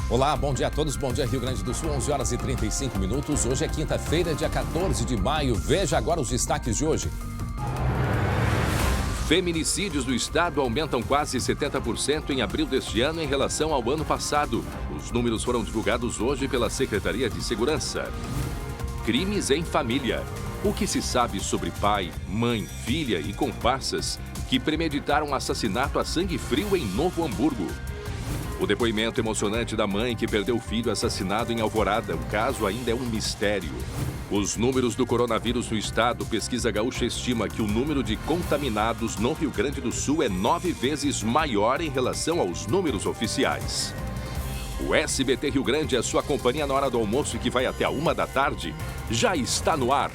Olá, bom dia a todos, bom dia Rio Grande do Sul, 11 horas e 35 minutos. Hoje é quinta-feira, dia 14 de maio. Veja agora os destaques de hoje. Feminicídios do estado aumentam quase 70% em abril deste ano em relação ao ano passado. Os números foram divulgados hoje pela Secretaria de Segurança. Crimes em família. O que se sabe sobre pai, mãe, filha e comparsas que premeditaram assassinato a sangue frio em Novo Hamburgo? O depoimento emocionante da mãe que perdeu o filho assassinado em Alvorada. O caso ainda é um mistério. Os números do coronavírus no estado, Pesquisa Gaúcha estima que o número de contaminados no Rio Grande do Sul é 9 vezes maior em relação aos números oficiais. O SBT Rio Grande, a sua companhia na hora do almoço e que vai até a 1 da tarde, já está no ar.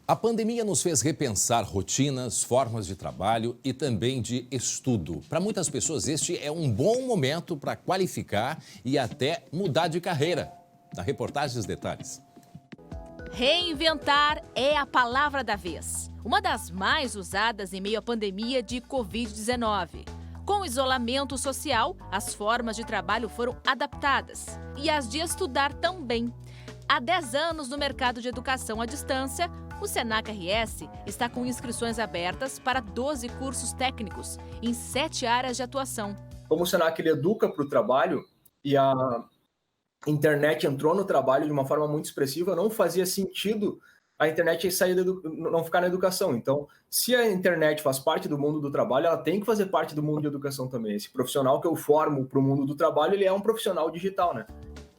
A pandemia nos fez repensar rotinas, formas de trabalho e também de estudo. Para muitas pessoas, este é um bom momento para qualificar e até mudar de carreira. Na reportagem, os detalhes. Reinventar é a palavra da vez. Uma das mais usadas em meio à pandemia de Covid-19. Com o isolamento social, as formas de trabalho foram adaptadas e as de estudar também. Há 10 anos no mercado de educação à distância, o Senac-RS está com inscrições abertas para 12 cursos técnicos em 7 áreas de atuação. Como o Senac ele educa para o trabalho e a internet entrou no trabalho de uma forma muito expressiva, não fazia sentido a internet sair não ficar na educação. Então, se a internet faz parte do mundo do trabalho, ela tem que fazer parte do mundo de educação também. Esse profissional que eu formo para o mundo do trabalho, ele é um profissional digital, né?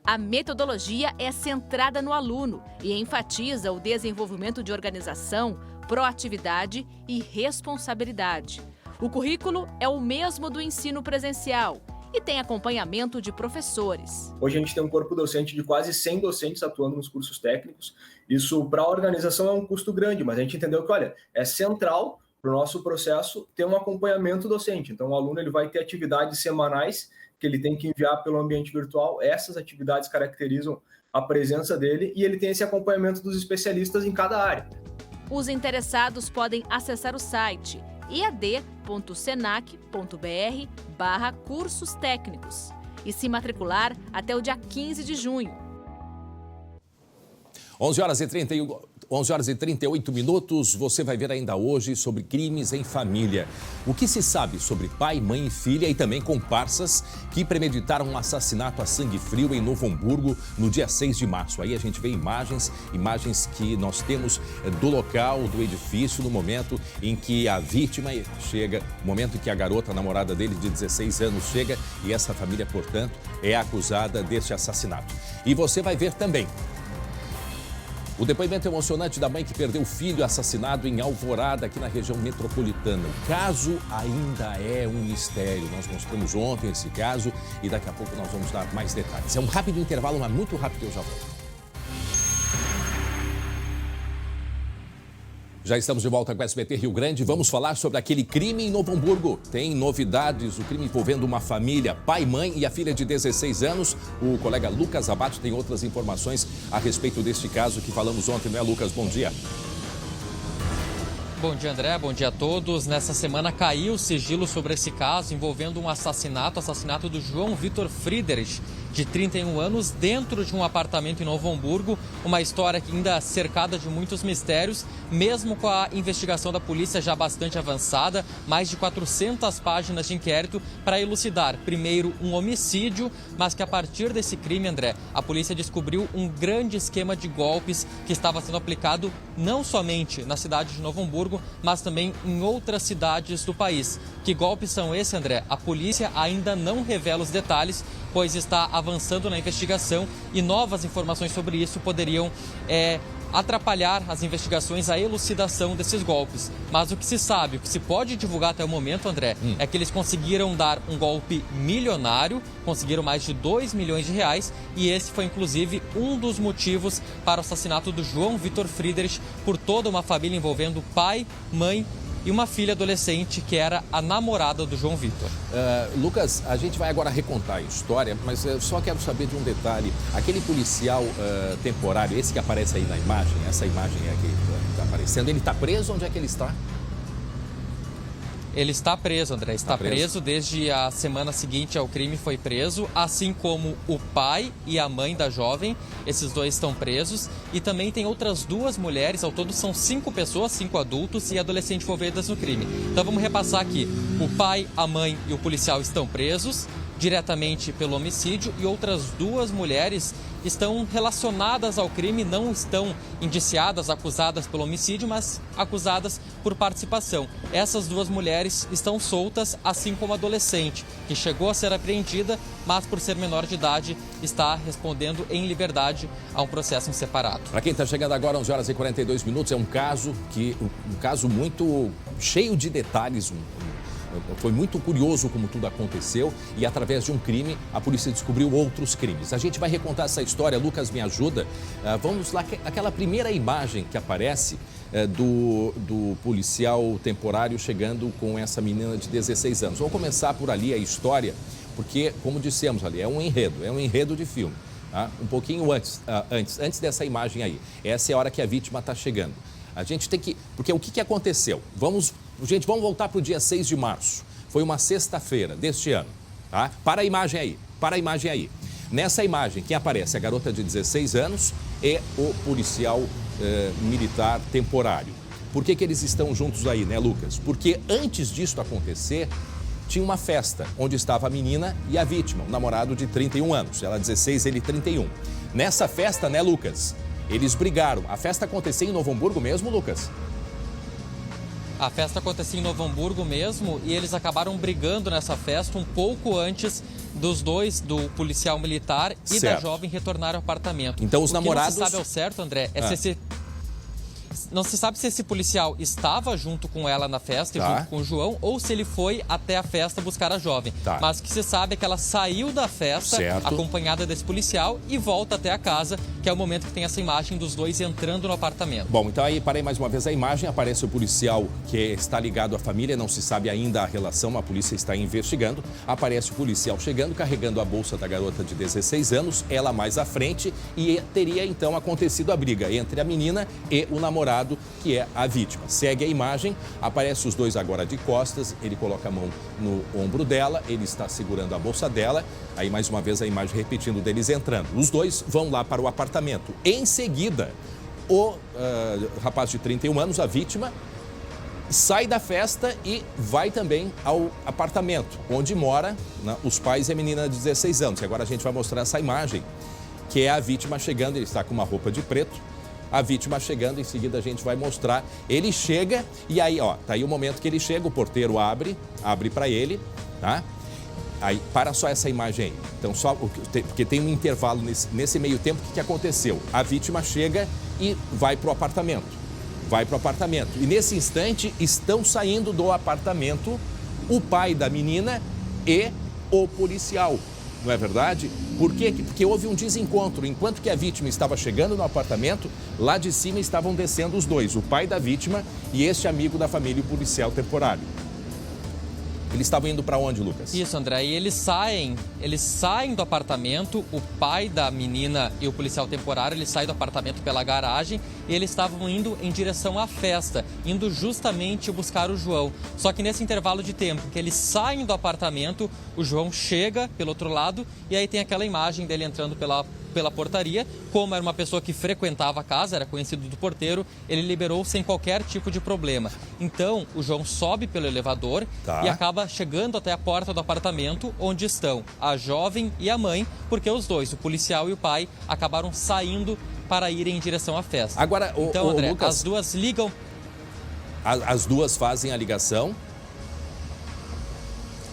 A metodologia é centrada no aluno e enfatiza o desenvolvimento de organização, proatividade e responsabilidade. O currículo é o mesmo do ensino presencial e tem acompanhamento de professores. Hoje a gente tem um corpo docente de quase 100 docentes atuando nos cursos técnicos. Isso para a organização é um custo grande, mas a gente entendeu que, olha, é central para o nosso processo ter um acompanhamento docente. Então o aluno ele vai ter atividades semanais que ele tem que enviar pelo ambiente virtual. Essas atividades caracterizam a presença dele e ele tem esse acompanhamento dos especialistas em cada área. Os interessados podem acessar o site ead.senac.br/cursos técnicos e se matricular até o dia 15 de junho. 11 horas e 38 minutos, você vai ver ainda hoje sobre crimes em família. O que se sabe sobre pai, mãe e filha e também comparsas que premeditaram um assassinato a sangue frio em Novo Hamburgo no dia 6 de março. Aí a gente vê imagens que nós temos do local, do edifício, no momento em que a vítima chega, no momento em que a garota, a namorada dele de 16 anos chega e essa família, portanto, é acusada deste assassinato. E você vai ver também o depoimento emocionante da mãe que perdeu o filho assassinado em Alvorada, aqui na região metropolitana. O caso ainda é um mistério. Nós mostramos ontem esse caso e daqui a pouco nós vamos dar mais detalhes. É um rápido intervalo, mas muito rápido, eu já volto. Já estamos de volta com o SBT Rio Grande. Vamos falar sobre aquele crime em Novo Hamburgo. Tem novidades, o crime envolvendo uma família, pai, mãe e a filha de 16 anos. O colega Lucas Abate tem outras informações a respeito deste caso que falamos ontem, não é, Lucas? Bom dia. Bom dia, André. Bom dia a todos. Nessa semana caiu o sigilo sobre esse caso envolvendo um assassinato do João Vitor Friedrich, de 31 anos, dentro de um apartamento em Novo Hamburgo. Uma história que ainda cercada de muitos mistérios, mesmo com a investigação da polícia já bastante avançada, mais de 400 páginas de inquérito para elucidar, primeiro, um homicídio, mas que a partir desse crime, André, a polícia descobriu um grande esquema de golpes que estava sendo aplicado não somente na cidade de Novo Hamburgo, mas também em outras cidades do país. Que golpes são esses, André? A polícia ainda não revela os detalhes, pois está avançando na investigação e novas informações sobre isso poderiam atrapalhar as investigações, a elucidação desses golpes. Mas o que se sabe, o que se pode divulgar até o momento, André, é que eles conseguiram dar um golpe milionário, conseguiram mais de 2 milhões de reais e esse foi inclusive um dos motivos para o assassinato do João Vitor Friedrich por toda uma família envolvendo pai, mãe e uma filha adolescente que era a namorada do João Vitor. Lucas, a gente vai agora recontar a história, mas eu só quero saber de um detalhe. Aquele policial temporário, esse que aparece aí na imagem, essa imagem aqui que está aparecendo, ele está preso? Onde é que ele está? Ele está preso, André. Está preso desde a semana seguinte ao crime, foi preso, assim como o pai e a mãe da jovem. Esses dois estão presos. E também tem outras 2 mulheres, ao todo são 5 pessoas, 5 adultos e adolescentes envolvidas no crime. Então vamos repassar aqui. O pai, a mãe e o policial estão presos diretamente pelo homicídio e outras 2 mulheres estão relacionadas ao crime, não estão indiciadas, acusadas pelo homicídio, mas acusadas por participação. Essas 2 mulheres estão soltas, assim como a adolescente, que chegou a ser apreendida, mas por ser menor de idade está respondendo em liberdade a um processo em separado. Para quem está chegando agora, 11h42, é um caso muito cheio de detalhes. Foi muito curioso como tudo aconteceu e através de um crime a polícia descobriu outros crimes. A gente vai recontar essa história, Lucas me ajuda. Vamos lá, aquela primeira imagem que aparece do policial temporário chegando com essa menina de 16 anos. Vamos começar por ali a história, porque como dissemos ali, é um enredo de filme. Tá? Um pouquinho antes dessa imagem aí, essa é a hora que a vítima está chegando. A gente tem que... Porque o que aconteceu? Vamos voltar para o dia 6 de março. Foi uma sexta-feira deste ano. Tá? Para a imagem aí. Nessa imagem, quem aparece é a garota de 16 anos e o policial militar temporário. Por que eles estão juntos aí, né, Lucas? Porque antes disso acontecer, tinha uma festa onde estava a menina e a vítima, um namorado de 31 anos. Ela 16, ele 31. Nessa festa, né, Lucas? Eles brigaram. A festa acontecia em Novo Hamburgo mesmo, Lucas? A festa acontecia em Novo Hamburgo mesmo e eles acabaram brigando nessa festa um pouco antes dos dois, do policial militar e da jovem, retornar ao apartamento. Então os namorados... O que não se sabe ao certo, André, não se sabe se esse policial estava junto com ela na festa, junto com o João, ou se ele foi até a festa buscar a jovem. Mas o que se sabe é que ela saiu da festa, acompanhada desse policial, e volta até a casa, que é o momento que tem essa imagem dos dois entrando no apartamento. Bom, então aí parei mais uma vez a imagem, aparece o policial que está ligado à família, não se sabe ainda a relação, a polícia está investigando. Aparece o policial chegando, carregando a bolsa da garota de 16 anos, ela mais à frente, e teria então acontecido a briga entre a menina e o namorado, que é a vítima. Segue a imagem, aparece os dois agora de costas, ele coloca a mão no ombro dela, ele está segurando a bolsa dela, aí mais uma vez a imagem repetindo deles entrando. Os dois vão lá para o apartamento. Em seguida, o rapaz de 31 anos, a vítima, sai da festa e vai também ao apartamento, onde mora os pais e a menina de 16 anos. E agora a gente vai mostrar essa imagem, que é a vítima chegando, ele está com uma roupa de preto. A vítima chegando, em seguida a gente vai mostrar. Ele chega e aí, ó, tá aí o momento que ele chega, o porteiro abre para ele, tá? Aí, para só essa imagem aí. Então, porque tem um intervalo nesse meio tempo, o que aconteceu? A vítima chega e vai pro apartamento. E nesse instante, estão saindo do apartamento o pai da menina e o policial. Não é verdade? Por quê? Porque houve um desencontro. Enquanto que a vítima estava chegando no apartamento, lá de cima estavam descendo os dois, o pai da vítima e este amigo da família, o policial temporário. Eles estavam indo para onde, Lucas? Isso, André. E eles saem do apartamento, o pai da menina e o policial temporário, eles saem do apartamento pela garagem e eles estavam indo em direção à festa, indo justamente buscar o João. Só que nesse intervalo de tempo que eles saem do apartamento, o João chega pelo outro lado e aí tem aquela imagem dele entrando pela portaria. Como era uma pessoa que frequentava a casa, era conhecido do porteiro, ele liberou sem qualquer tipo de problema. Então, o João sobe pelo elevador e acaba chegando até a porta do apartamento, onde estão a jovem e a mãe, porque os dois, o policial e o pai, acabaram saindo para irem em direção à festa. Agora, então, André, Lucas, as duas ligam... As duas fazem a ligação.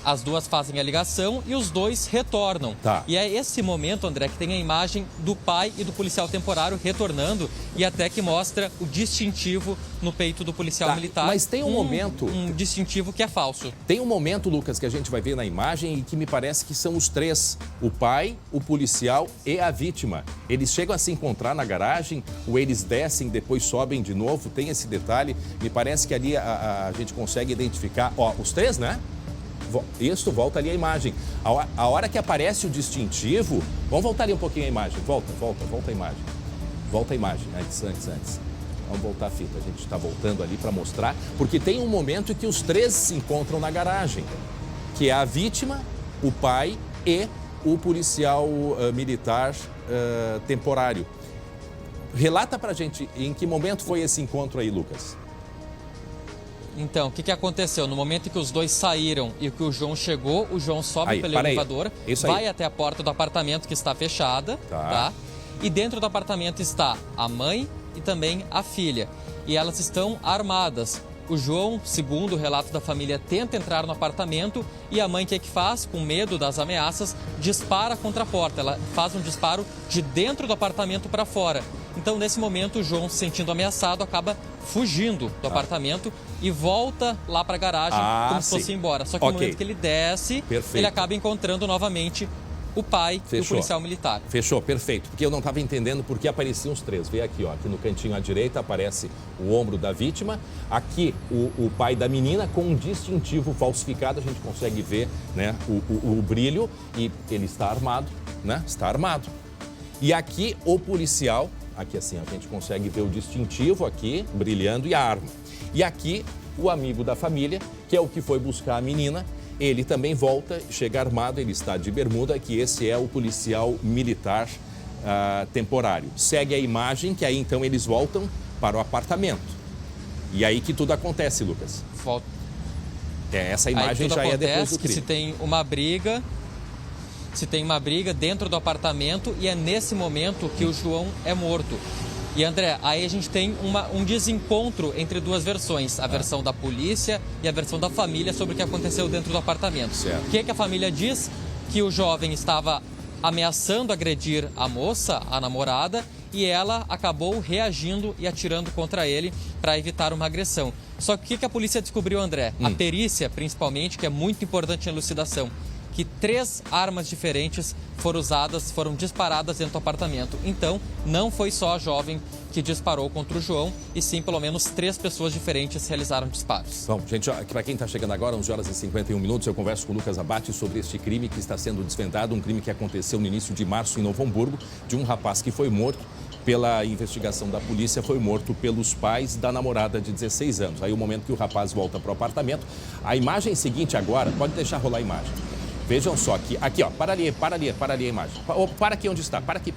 As duas fazem a ligação e os dois retornam. Tá. E é esse momento, André, que tem a imagem do pai e do policial temporário retornando e até que mostra o distintivo no peito do policial militar. Mas tem um momento... Um distintivo que é falso. Tem um momento, Lucas, que a gente vai ver na imagem e que me parece que são os três. O pai, o policial e a vítima. Eles chegam a se encontrar na garagem ou eles descem, depois sobem de novo. Tem esse detalhe. Me parece que ali a gente consegue identificar... Ó, os três, né? Isso, volta ali a imagem. A hora que aparece o distintivo... Vamos voltar ali um pouquinho a imagem. Volta a imagem. Volta a imagem, antes. Vamos voltar a fita. A gente está voltando ali para mostrar. Porque tem um momento em que os três se encontram na garagem. Que é a vítima, o pai e o policial militar temporário. Relata pra gente em que momento foi esse encontro aí, Lucas. Então, o que aconteceu? No momento em que os dois saíram e que o João chegou, o João sobe pelo elevador, vai até a porta do apartamento que está fechada, tá? E dentro do apartamento está a mãe e também a filha. E elas estão armadas. O João, segundo o relato da família, tenta entrar no apartamento e a mãe, o que faz? Com medo das ameaças, dispara contra a porta. Ela faz um disparo de dentro do apartamento para fora. Então, nesse momento, o João, se sentindo ameaçado, acaba fugindo do apartamento e volta lá para a garagem como se fosse embora. Só que no momento que ele desce, ele acaba encontrando novamente o pai e o policial militar. Fechou, perfeito. Porque eu não estava entendendo por que apareciam os três. Vê aqui, ó, aqui no cantinho à direita aparece o ombro da vítima. Aqui o pai da menina com um distintivo falsificado. A gente consegue ver, né, o brilho e ele está armado, né? Está armado. E aqui o policial, aqui assim, a gente consegue ver o distintivo aqui brilhando e a arma. E aqui o amigo da família, que é o que foi buscar a menina. Ele também volta, chega armado, ele está de bermuda, que esse é o policial militar temporário. Segue a imagem, que aí então eles voltam para o apartamento. E aí que tudo acontece, Lucas. Essa imagem já é depois do crime. Se tem uma briga dentro do apartamento e é nesse momento que o João é morto. E, André, aí a gente tem um desencontro entre duas versões, a versão da polícia e a versão da família sobre o que aconteceu dentro do apartamento. Certo. O que a família diz? Que o jovem estava ameaçando agredir a moça, a namorada, e ela acabou reagindo e atirando contra ele para evitar uma agressão. Só que o que a polícia descobriu, André? A perícia, principalmente, que é muito importante na elucidação, que 3 armas diferentes foram disparadas dentro do apartamento. Então, não foi só a jovem que disparou contra o João, e sim, pelo menos 3 pessoas diferentes realizaram disparos. Bom, gente, para quem está chegando agora, 11 horas e 51 minutos, eu converso com o Lucas Abate sobre este crime que está sendo desvendado, um crime que aconteceu no início de março em Novo Hamburgo, de um rapaz que foi morto. Pela investigação da polícia, foi morto pelos pais da namorada de 16 anos. Aí o momento que o rapaz volta para o apartamento. A imagem seguinte agora, pode deixar rolar a imagem. Vejam só, aqui ó, para ali a imagem. Para aqui onde está, para aqui.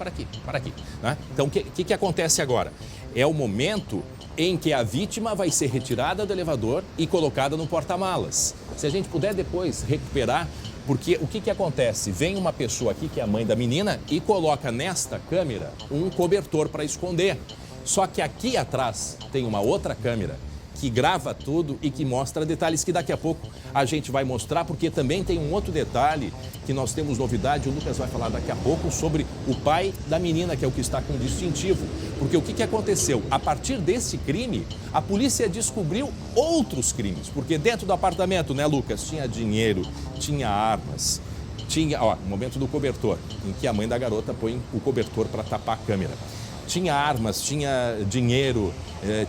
Né? Então, o que acontece agora? É o momento em que a vítima vai ser retirada do elevador e colocada no porta-malas. Se a gente puder depois recuperar, porque o que acontece? Vem uma pessoa aqui, que é a mãe da menina, e coloca nesta câmera um cobertor para esconder. Só que aqui atrás tem uma outra câmera que grava tudo e que mostra detalhes que daqui a pouco a gente vai mostrar, porque também tem um outro detalhe que nós temos novidade, o Lucas vai falar daqui a pouco sobre o pai da menina, que é o que está com distintivo. Porque o que aconteceu? A partir desse crime, a polícia descobriu outros crimes, porque dentro do apartamento, né, Lucas, tinha dinheiro, tinha armas, tinha, ó, no momento do cobertor, em que a mãe da garota põe o cobertor para tapar a câmera. Tinha armas, tinha dinheiro,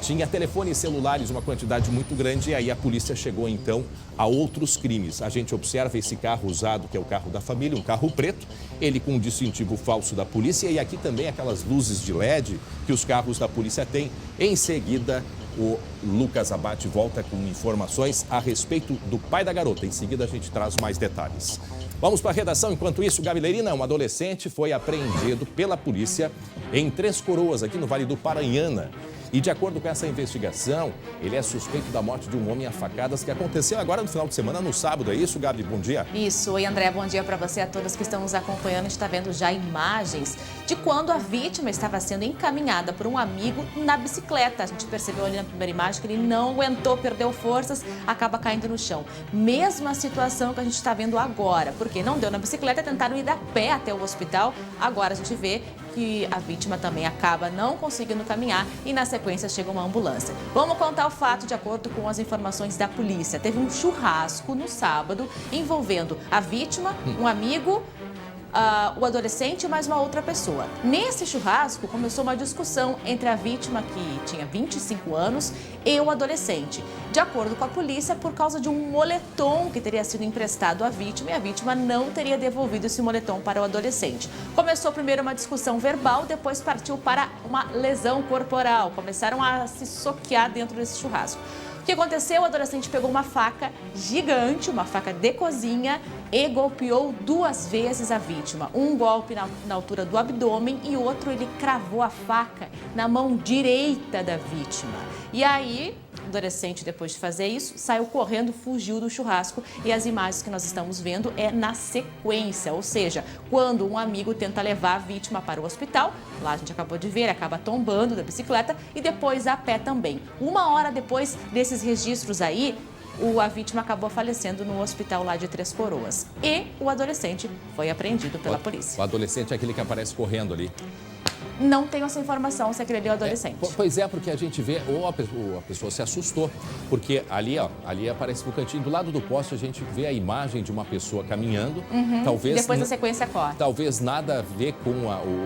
tinha telefones celulares, uma quantidade muito grande, e aí a polícia chegou então a outros crimes. A gente observa esse carro usado, que é o carro da família, um carro preto, ele com um distintivo falso da polícia, e aqui também aquelas luzes de LED que os carros da polícia têm. Em seguida, o Lucas Abate volta com informações a respeito do pai da garota. Em seguida, a gente traz mais detalhes. Vamos para a redação. Enquanto isso, Gabilerina, um adolescente, foi apreendido pela polícia em Três Coroas, aqui no Vale do Paranhana. E de acordo com essa investigação, ele é suspeito da morte de um homem a facadas que aconteceu agora no final de semana, no sábado. É isso, Gabi? Bom dia. Isso. Oi, André. Bom dia para você e a todos que estão nos acompanhando. A gente está vendo já imagens de quando a vítima estava sendo encaminhada por um amigo na bicicleta. A gente percebeu ali na primeira imagem que ele não aguentou, perdeu forças, acaba caindo no chão. Mesma situação que a gente está vendo agora, porque não deu na bicicleta, tentaram ir a pé até o hospital. Agora a gente vê que a vítima também acaba não conseguindo caminhar e na sequência chega uma ambulância. Vamos contar o fato de acordo com as informações da polícia. Teve um churrasco no sábado envolvendo a vítima, um amigo, o adolescente e mais uma outra pessoa. Nesse churrasco começou uma discussão entre a vítima, que tinha 25 anos, e o adolescente. De acordo com a polícia, por causa de um moletom que teria sido emprestado à vítima e a vítima não teria devolvido esse moletom para o adolescente. Começou primeiro uma discussão verbal, depois partiu para uma lesão corporal. Começaram a se soquear dentro desse churrasco. O que aconteceu? O adolescente pegou uma faca gigante, uma faca de cozinha, e golpeou 2 vezes a vítima. Um golpe na altura do abdômen e outro ele cravou a faca na mão direita da vítima. E aí, o adolescente, depois de fazer isso, saiu correndo, fugiu do churrasco e as imagens que nós estamos vendo é na sequência, ou seja, quando um amigo tenta levar a vítima para o hospital, lá a gente acabou de ver, ele acaba tombando da bicicleta e depois a pé também. 1 hora depois desses registros aí, a vítima acabou falecendo no hospital lá de Três Coroas. E o adolescente foi apreendido pela polícia. O adolescente é aquele que aparece correndo ali. Não tenho essa informação se aquele ali é o adolescente. Pois é, porque a gente vê, ou a pessoa se assustou, porque ali aparece no cantinho, do lado do poste, a gente vê a imagem de uma pessoa caminhando, talvez... Depois a sequência corre. Talvez nada a ver com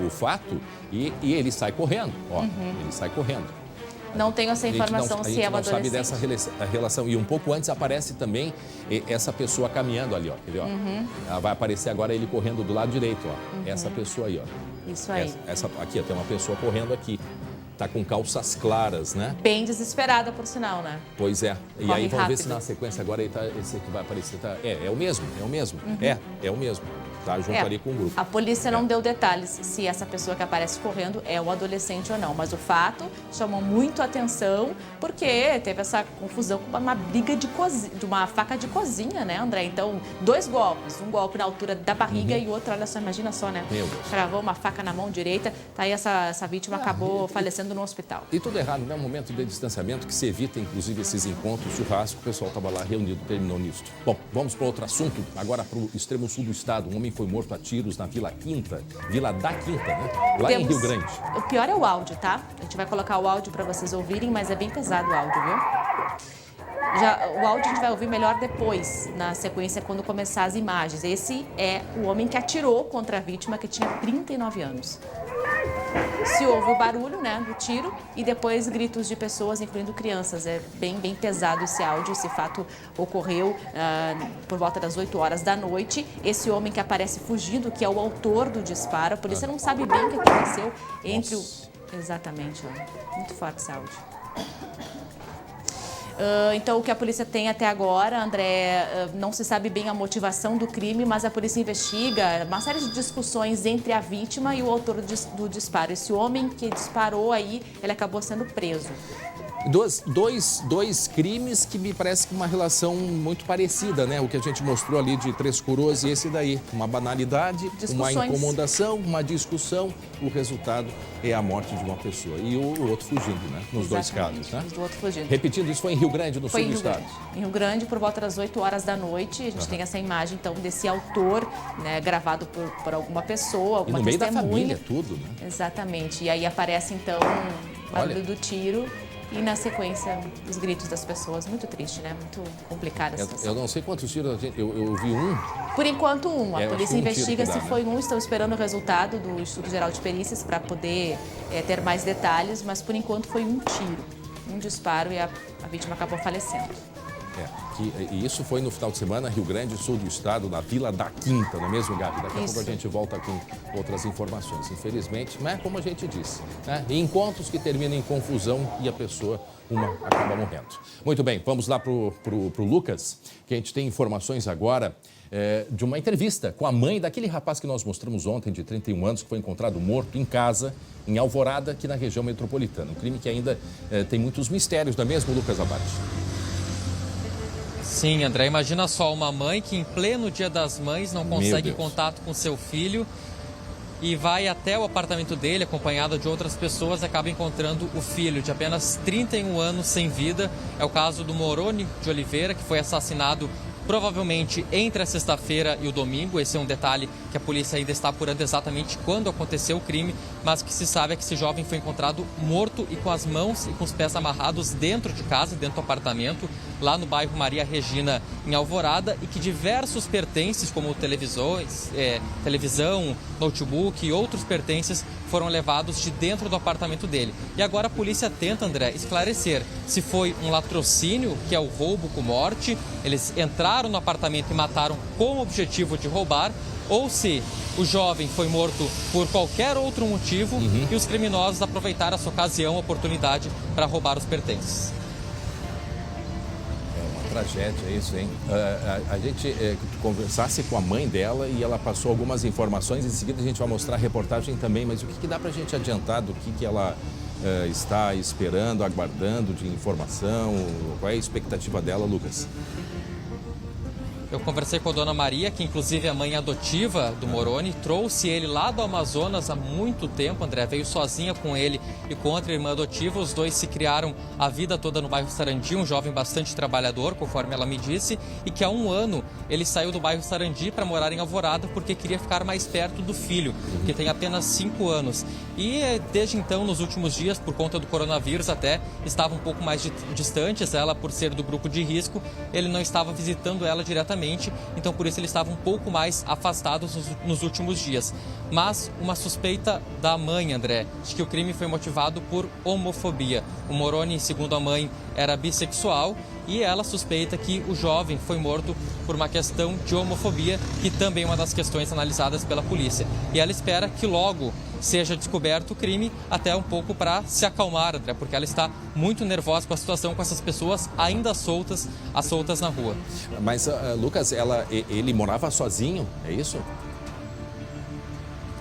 o fato, e ele sai correndo, ele sai correndo. Não tenho essa informação se é o adolescente. A gente não sabe dessa relação. E um pouco antes aparece também essa pessoa caminhando ali, ó. Ela vai aparecer agora ele correndo do lado direito, ó. Essa pessoa aí, ó. Isso aí. Essa aqui, ó, tem uma pessoa correndo aqui. Tá com calças claras, né? Bem desesperada, por sinal, né? Pois é. E Corre aí, vamos rápido. ver se na sequência agora esse que vai aparecer tá... É o mesmo. É o mesmo. Tá junto ali com o grupo. A polícia não deu detalhes se essa pessoa que aparece correndo é o adolescente ou não, mas o fato chamou muito a atenção porque teve essa confusão com uma briga de uma faca de cozinha, né, André? Então, 2 golpes, um golpe na altura da barriga e o outro, olha só, imagina só, né? Meu Deus. Cravou uma faca na mão direita, tá aí essa vítima acabou falecendo no hospital. E tudo errado, né? Um momento de distanciamento que se evita, inclusive, esses encontros, churrasco, o pessoal estava lá reunido, terminou nisso. Bom, vamos para outro assunto, agora para o extremo sul do estado. Um homem foi morto a tiros na Vila da Quinta, né? Lá em Rio Grande. O pior é o áudio, tá? A gente vai colocar o áudio para vocês ouvirem, mas é bem pesado o áudio, viu? O áudio a gente vai ouvir melhor depois, na sequência, quando começar as imagens. Esse é o homem que atirou contra a vítima, que tinha 39 anos. Se ouve o barulho, né, do tiro e depois gritos de pessoas, incluindo crianças. É bem pesado esse áudio. Esse fato ocorreu por volta das 8 horas da noite. Esse homem que aparece fugindo, que é o autor do disparo, a polícia não sabe bem o que aconteceu entre o... Exatamente, ó. Muito forte esse áudio. Então, o que a polícia tem até agora, André, não se sabe bem a motivação do crime, mas a polícia investiga uma série de discussões entre a vítima e o autor do disparo. Esse homem que disparou aí, ele acabou sendo preso. Dois crimes que me parece que uma relação muito parecida, né? O que a gente mostrou ali de Três Coroas e esse daí. Uma banalidade, uma incomodação, uma discussão. O resultado é a morte de uma pessoa. E o outro fugindo, né? Nos dois casos, né? O outro fugindo. Repetindo, isso foi em Rio Grande, no sul do estado. Em Rio Grande, por volta das 8 horas da noite. A gente tem essa imagem, então, desse autor, né? Gravado por alguma pessoa, alguma testemunha. E no meio da família, tudo, né? Exatamente. E aí aparece, então, o barulho do tiro. E na sequência, os gritos das pessoas. Muito triste, né? Muito complicada a situação. Eu não sei quantos tiros, eu vi um. Por enquanto, um. A polícia investiga se foi né? um. Estão esperando o resultado do Instituto Geral de Perícias para poder ter mais detalhes. Mas, por enquanto, foi um tiro. Um disparo e a vítima acabou falecendo. e isso foi no final de semana, Rio Grande, sul do estado, na Vila da Quinta, não é mesmo, Gabi? Daqui a pouco a gente volta com outras informações. Infelizmente, mas é como a gente disse, né? Encontros que terminam em confusão e a pessoa, uma, acaba morrendo. Muito bem, vamos lá pro Lucas, que a gente tem informações agora de uma entrevista com a mãe daquele rapaz que nós mostramos ontem, de 31 anos, que foi encontrado morto em casa, em Alvorada, aqui na região metropolitana. Um crime que ainda tem muitos mistérios, não é mesmo, Lucas Abate? Sim, André, imagina só uma mãe que em pleno Dia das Mães não consegue contato com seu filho e vai até o apartamento dele, acompanhada de outras pessoas, acaba encontrando o filho de apenas 31 anos sem vida. É o caso do Moroni de Oliveira, que foi assassinado provavelmente entre a sexta-feira e o domingo. Esse é um detalhe que a polícia ainda está apurando exatamente quando aconteceu o crime, mas o que se sabe é que esse jovem foi encontrado morto e com as mãos e com os pés amarrados dentro de casa, dentro do apartamento, lá no bairro Maria Regina, em Alvorada, e que diversos pertences, como televisão, notebook e outros pertences, foram levados de dentro do apartamento dele. E agora a polícia tenta, André, esclarecer se foi um latrocínio, que é o roubo com morte, eles entraram no apartamento e mataram com o objetivo de roubar, ou se o jovem foi morto por qualquer outro motivo e os criminosos aproveitaram essa ocasião, oportunidade, para roubar os pertences. Tragédia, é isso, hein? A gente conversasse com a mãe dela e ela passou algumas informações. Em seguida a gente vai mostrar a reportagem também, mas o que dá pra gente adiantar do que ela está esperando, aguardando de informação? Qual é a expectativa dela, Lucas? Eu conversei com a dona Maria, que inclusive é a mãe adotiva do Moroni, trouxe ele lá do Amazonas há muito tempo, André, veio sozinha com ele e com outra irmã adotiva. Os dois se criaram a vida toda no bairro Sarandi, um jovem bastante trabalhador, conforme ela me disse, e que há um ano ele saiu do bairro Sarandi para morar em Alvorada porque queria ficar mais perto do filho, que tem apenas 5 anos. E desde então, nos últimos dias, por conta do coronavírus até, estava um pouco mais distantes, ela por ser do grupo de risco, ele não estava visitando ela diretamente. Então por isso ele estava um pouco mais afastado nos últimos dias. Mas uma suspeita da mãe, André, de que o crime foi motivado por homofobia. O Moroni, segundo a mãe, era bissexual e ela suspeita que o jovem foi morto por uma questão de homofobia, que também é uma das questões analisadas pela polícia. E ela espera que logo seja descoberto o crime, até um pouco para se acalmar, André, porque ela está muito nervosa com a situação, com essas pessoas ainda soltas na rua. Mas, Lucas, ele morava sozinho, é isso?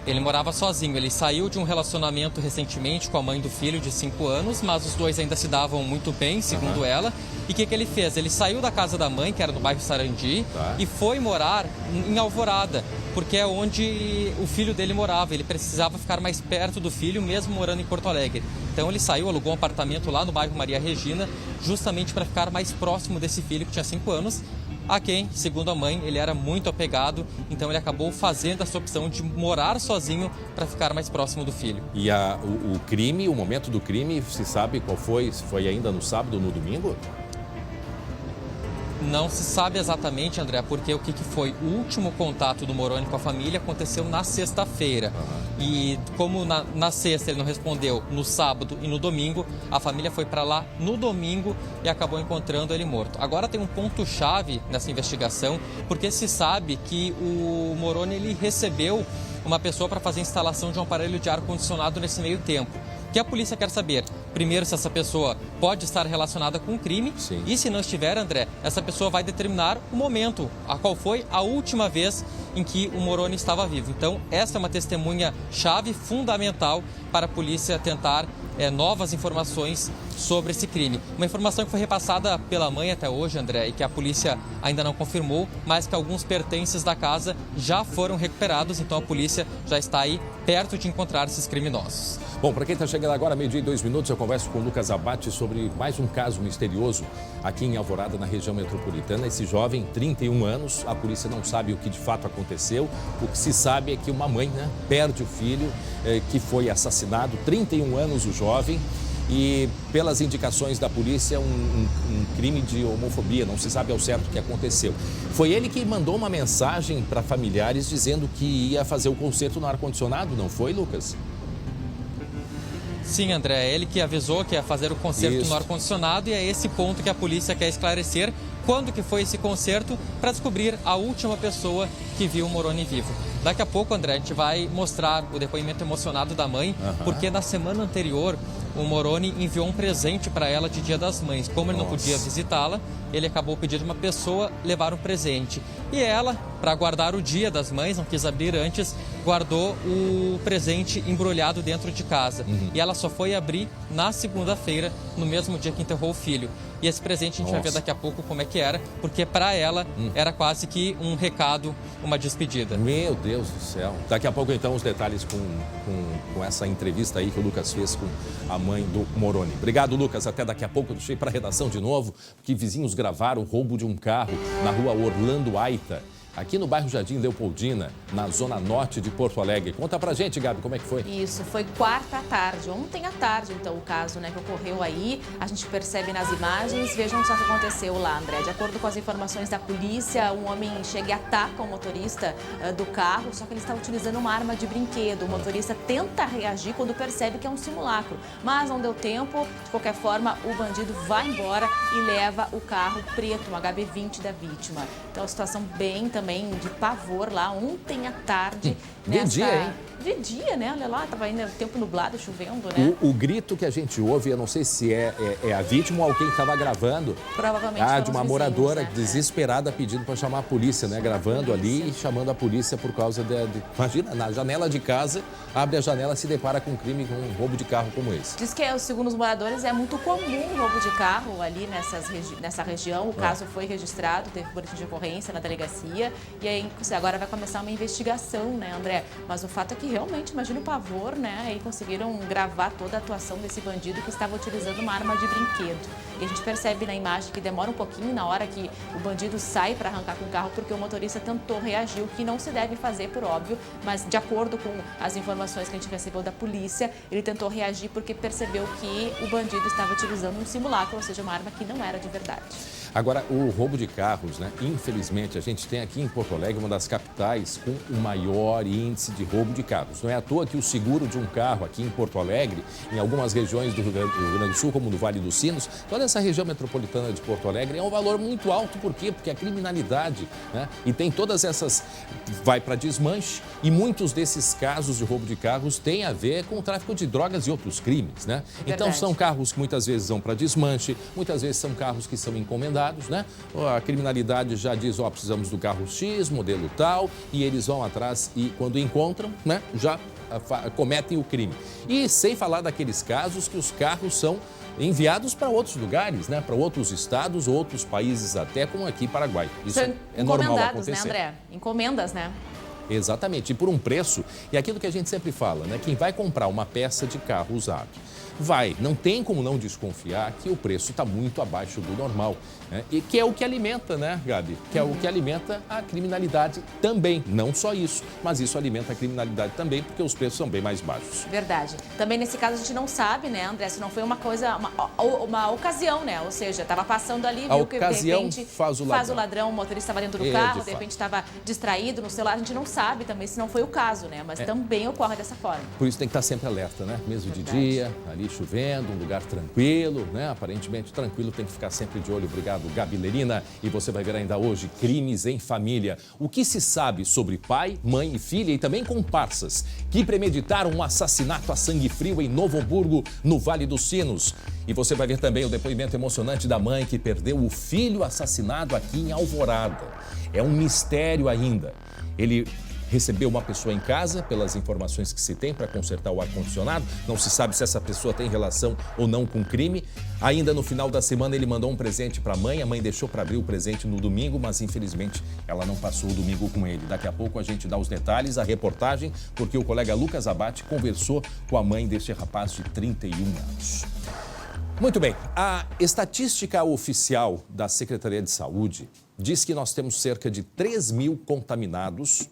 Ele morava sozinho, ele saiu de um relacionamento recentemente com a mãe do filho de 5 anos, mas os dois ainda se davam muito bem, segundo ela. E o que ele fez? Ele saiu da casa da mãe, que era no bairro Sarandi, e foi morar em Alvorada, porque é onde o filho dele morava. Ele precisava ficar mais perto do filho, mesmo morando em Porto Alegre. Então ele saiu, alugou um apartamento lá no bairro Maria Regina, justamente para ficar mais próximo desse filho que tinha 5 anos, a quem, segundo a mãe, ele era muito apegado, então ele acabou fazendo essa opção de morar sozinho para ficar mais próximo do filho. E o crime, o momento do crime, se sabe qual foi? Se foi ainda no sábado ou no domingo? Não se sabe exatamente, André, porque o que foi o último contato do Moroni com a família aconteceu na sexta-feira. E como na sexta ele não respondeu, no sábado e no domingo, a família foi para lá no domingo e acabou encontrando ele morto. Agora tem um ponto-chave nessa investigação, porque se sabe que o Moroni ele recebeu uma pessoa para fazer a instalação de um aparelho de ar-condicionado nesse meio tempo. O que a polícia quer saber? Primeiro, se essa pessoa pode estar relacionada com o crime. Sim. E se não estiver, André, essa pessoa vai determinar o momento, a qual foi a última vez em que o Moroni estava vivo. Então, essa é uma testemunha-chave fundamental para a polícia tentar novas informações sobre esse crime. Uma informação que foi repassada pela mãe até hoje, André, e que a polícia ainda não confirmou, mas que alguns pertences da casa já foram recuperados, então a polícia já está aí perto de encontrar esses criminosos. Bom, para quem está chegando agora, 12:02, eu converso com o Lucas Abate sobre mais um caso misterioso aqui em Alvorada, na região metropolitana. Esse jovem, 31 anos, a polícia não sabe o que de fato aconteceu. O que se sabe é que uma mãe, perde o filho, que foi assassinado, 31 anos o jovem, e pelas indicações da polícia, um crime de homofobia, não se sabe ao certo o que aconteceu. Foi ele que mandou uma mensagem para familiares dizendo que ia fazer o conserto no ar-condicionado, não foi, Lucas? Sim, André, é ele que avisou que ia fazer o conserto no ar-condicionado, e é esse ponto que a polícia quer esclarecer quando que foi esse concerto, para descobrir a última pessoa que viu o Moroni vivo. Daqui a pouco, André, a gente vai mostrar o depoimento emocionado da mãe, porque na semana anterior o Moroni enviou um presente para ela de Dia das Mães. Como ele não podia visitá-la, ele acabou pedindo uma pessoa levar um presente. E ela, para guardar o Dia das Mães, não quis abrir antes, guardou o presente embrulhado dentro de casa. E ela só foi abrir na segunda-feira, no mesmo dia que enterrou o filho. E esse presente a gente vai ver daqui a pouco como é que era, porque para ela era quase que um recado, uma despedida. Meu Deus do céu. Daqui a pouco, então, os detalhes com essa entrevista aí que o Lucas fez com a mãe do Moroni. Obrigado, Lucas. Até daqui a pouco. Eu deixei para a redação de novo, que vizinhos gravaram o roubo de um carro na rua Orlando Aita, aqui no bairro Jardim Leopoldina, na zona norte de Porto Alegre. Conta pra gente, Gabi, como é que foi? Isso, foi quarta à tarde, ontem à tarde, então, o caso, né, que ocorreu aí. A gente percebe nas imagens. Vejam só o que aconteceu lá, André. De acordo com as informações da polícia, um homem chega e ataca o motorista do carro, só que ele está utilizando uma arma de brinquedo. O motorista tenta reagir quando percebe que é um simulacro, mas não deu tempo. De qualquer forma, o bandido vai embora e leva o carro preto, um HB20 da vítima. Então, a situação bem também de pavor lá ontem à tarde. De dia, hein? De dia, né? Olha lá, estava ainda tempo nublado, chovendo, né? O grito que a gente ouve, eu não sei se é a vítima ou alguém que estava gravando. Provavelmente de uma moradora né? desesperada pedindo para chamar a polícia, né? Gravando ali e chamando a polícia por causa Imagina, na janela de casa, abre a janela e se depara com um crime, com um roubo de carro como esse. Diz que, segundo os moradores, é muito comum o roubo de carro ali nessa região. O caso foi registrado, teve boletim de ocorrência na delegacia. E aí, agora vai começar uma investigação, né, André? Mas o fato é que realmente, imagina o pavor, né? Aí conseguiram gravar toda a atuação desse bandido que estava utilizando uma arma de brinquedo. E a gente percebe na imagem que demora um pouquinho na hora que o bandido sai para arrancar com o carro, porque o motorista tentou reagir, o que não se deve fazer, por óbvio. Mas, de acordo com as informações que a gente recebeu da polícia, ele tentou reagir porque percebeu que o bandido estava utilizando um simulacro, ou seja, uma arma que não era de verdade. Agora, o roubo de carros, né? Infelizmente, a gente tem aqui em Porto Alegre uma das capitais com o maior índice de roubo de carros. Não é à toa que o seguro de um carro aqui em Porto Alegre, em algumas regiões do Rio Grande do Sul, como no Vale dos Sinos, toda essa região metropolitana de Porto Alegre é um valor muito alto. Por quê? Porque a criminalidade, né? E tem todas essas... vai para desmanche e muitos desses casos de roubo de carros têm a ver com o tráfico de drogas e outros crimes, né? Então, são carros que muitas vezes vão para desmanche, muitas vezes são carros que são encomendados, né? A criminalidade já diz, precisamos do carro X, modelo tal, e eles vão atrás e quando encontram, né, já cometem o crime. E sem falar daqueles casos que os carros são enviados para outros lugares, né, para outros estados, outros países até, como aqui Paraguai. Isso é normal acontecer. Né, André? Encomendas, né? Exatamente, e por um preço, e aquilo que a gente sempre fala, né? Quem vai comprar uma peça de carro usado, não tem como não desconfiar que o preço está muito abaixo do normal, né? E que é o que alimenta, né, Gabi? Que é o que alimenta a criminalidade também. Não só isso, mas isso alimenta a criminalidade também, porque os preços são bem mais baixos. Verdade. Também nesse caso a gente não sabe, né, André, se não foi uma coisa, uma ocasião, né? Ou seja, estava passando ali, viu que de repente faz o ladrão. O motorista estava dentro do carro, de repente estava distraído no celular. A gente não sabe também se não foi o caso, né? Mas também ocorre dessa forma. Por isso tem que estar sempre alerta, né? Mesmo de dia, ali chovendo, um lugar tranquilo, né? Aparentemente tranquilo, tem que ficar sempre de olho. Obrigado, Gabi Lerina. E você vai ver ainda hoje crimes em família. O que se sabe sobre pai, mãe e filha e também comparsas que premeditaram um assassinato a sangue frio em Novo Hamburgo, no Vale dos Sinos. E você vai ver também o depoimento emocionante da mãe que perdeu o filho assassinado aqui em Alvorada. É um mistério ainda. Ele recebeu uma pessoa em casa, pelas informações que se tem, para consertar o ar-condicionado. Não se sabe se essa pessoa tem relação ou não com o crime. Ainda no final da semana ele mandou um presente para a mãe deixou para abrir o presente no domingo, mas infelizmente ela não passou o domingo com ele. Daqui a pouco a gente dá os detalhes, a reportagem, porque o colega Lucas Abate conversou com a mãe deste rapaz de 31 anos. Muito bem, a estatística oficial da Secretaria de Saúde diz que nós temos cerca de 3.000 contaminados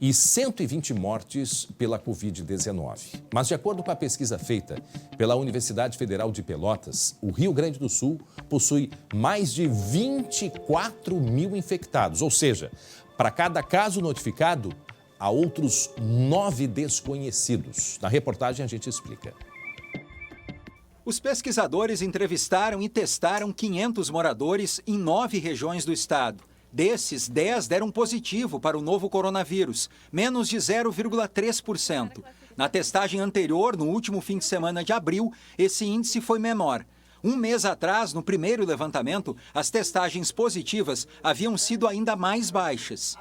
e 120 mortes pela Covid-19. Mas, de acordo com a pesquisa feita pela Universidade Federal de Pelotas, o Rio Grande do Sul possui mais de 24 mil infectados. Ou seja, para cada caso notificado, há outros 9 desconhecidos. Na reportagem a gente explica. Os pesquisadores entrevistaram e testaram 500 moradores em 9 regiões do estado. Desses, 10 deram positivo para o novo coronavírus, menos de 0,3%. Na testagem anterior, no último fim de semana de abril, esse índice foi menor. Um mês atrás, no primeiro levantamento, as testagens positivas haviam sido ainda mais baixas.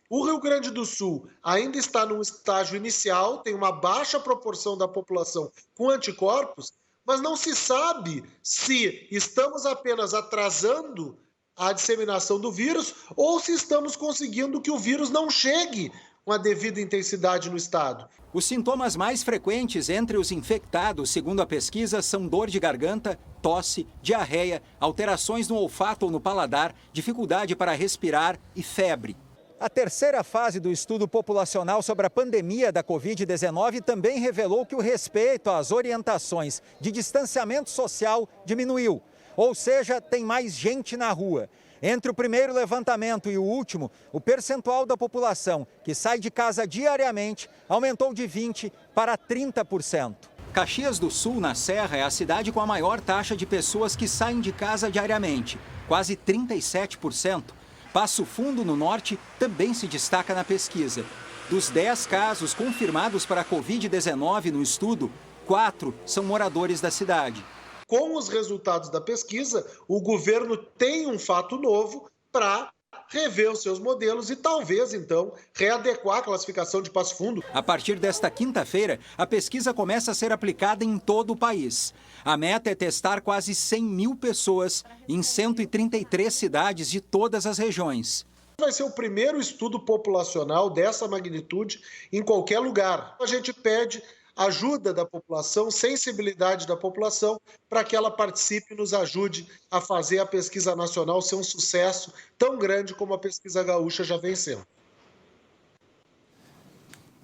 O Rio Grande do Sul ainda está num estágio inicial, tem uma baixa proporção da população com anticorpos, mas não se sabe se estamos apenas atrasando a disseminação do vírus ou se estamos conseguindo que o vírus não chegue com a devida intensidade no estado. Os sintomas mais frequentes entre os infectados, segundo a pesquisa, são dor de garganta, tosse, diarreia, alterações no olfato ou no paladar, dificuldade para respirar e febre. A terceira fase do estudo populacional sobre a pandemia da Covid-19 também revelou que o respeito às orientações de distanciamento social diminuiu. Ou seja, tem mais gente na rua. Entre o primeiro levantamento e o último, o percentual da população que sai de casa diariamente aumentou de 20% para 30%. Caxias do Sul, na Serra, é a cidade com a maior taxa de pessoas que saem de casa diariamente, quase 37%. Passo Fundo, no norte, também se destaca na pesquisa. Dos 10 casos confirmados para a Covid-19 no estudo, 4 são moradores da cidade. Com os resultados da pesquisa, o governo tem um fato novo para rever os seus modelos e talvez, então, readequar a classificação de Passo Fundo. A partir desta quinta-feira, a pesquisa começa a ser aplicada em todo o país. A meta é testar quase 100 mil pessoas em 133 cidades de todas as regiões. Vai ser o primeiro estudo populacional dessa magnitude em qualquer lugar. A gente pede ajuda da população, sensibilidade da população, para que ela participe e nos ajude a fazer a pesquisa nacional ser um sucesso tão grande como a pesquisa gaúcha já vem sendo.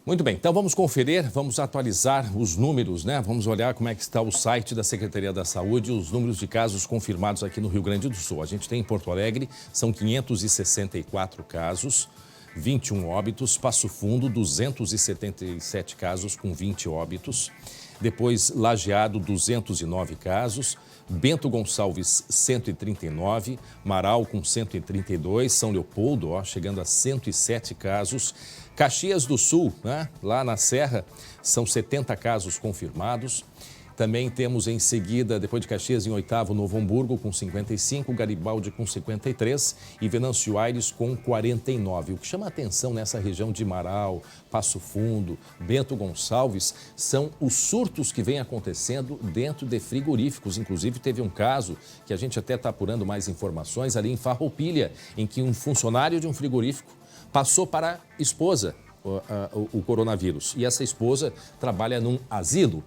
Muito bem, então vamos conferir, vamos atualizar os números, né? Vamos olhar como é que está o site da Secretaria da Saúde, os números de casos confirmados aqui no Rio Grande do Sul. A gente tem em Porto Alegre, são 564 casos, 21 óbitos, Passo Fundo, 277 casos com 20 óbitos. Depois, Lajeado, 209 casos. Bento Gonçalves, 139. Marau, com 132. São Leopoldo, chegando a 107 casos. Caxias do Sul, né, lá na Serra, são 70 casos confirmados. Também temos em seguida, depois de Caxias, em oitavo, Novo Hamburgo com 55, Garibaldi com 53 e Venâncio Aires com 49. O que chama a atenção nessa região de Marau, Passo Fundo, Bento Gonçalves, são os surtos que vêm acontecendo dentro de frigoríficos. Inclusive, teve um caso que a gente até está apurando mais informações ali em Farroupilha, em que um funcionário de um frigorífico passou para a esposa o coronavírus. E essa esposa trabalha num asilo.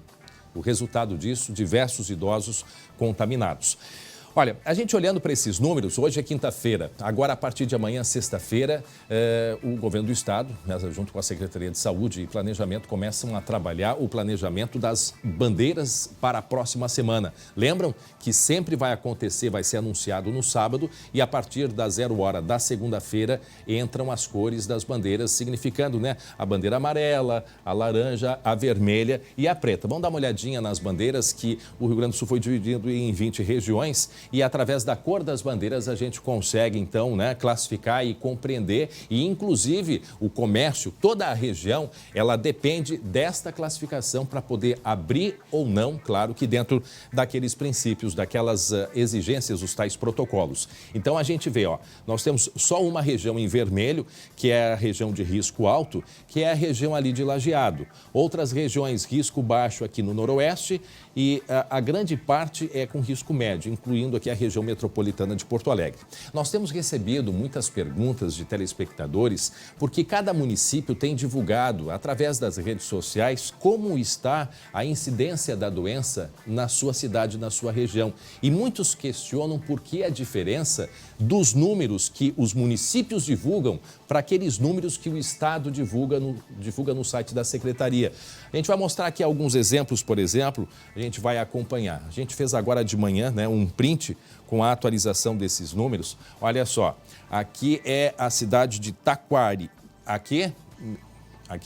O resultado disso, diversos idosos contaminados. Olha, a gente olhando para esses números, hoje é quinta-feira, agora a partir de amanhã, sexta-feira, o governo do estado, né, junto com a Secretaria de Saúde e Planejamento, começam a trabalhar o planejamento das bandeiras para a próxima semana. Lembram que sempre vai acontecer, vai ser anunciado no sábado e a partir da 0 hora da segunda-feira entram as cores das bandeiras, significando, né, a bandeira amarela, a laranja, a vermelha e a preta. Vamos dar uma olhadinha nas bandeiras que o Rio Grande do Sul foi dividido em 20 regiões. E através da cor das bandeiras a gente consegue, então, né, classificar e compreender. E, inclusive, o comércio, toda a região, ela depende desta classificação para poder abrir ou não, claro que dentro daqueles princípios, daquelas exigências, os tais protocolos. Então, a gente vê, nós temos só uma região em vermelho, que é a região de risco alto, que é a região ali de Lajeado. Outras regiões, risco baixo aqui no noroeste e a grande parte é com risco médio, incluindo aqui a região metropolitana de Porto Alegre. Nós temos recebido muitas perguntas de telespectadores porque cada município tem divulgado através das redes sociais como está a incidência da doença na sua cidade, na sua região. E muitos questionam por que a diferença dos números que os municípios divulgam para aqueles números que o Estado divulga no site da Secretaria. A gente vai mostrar aqui alguns exemplos, por exemplo, a gente vai acompanhar. A gente fez agora de manhã, né, um print com a atualização desses números. Olha só, aqui é a cidade de Taquari, aqui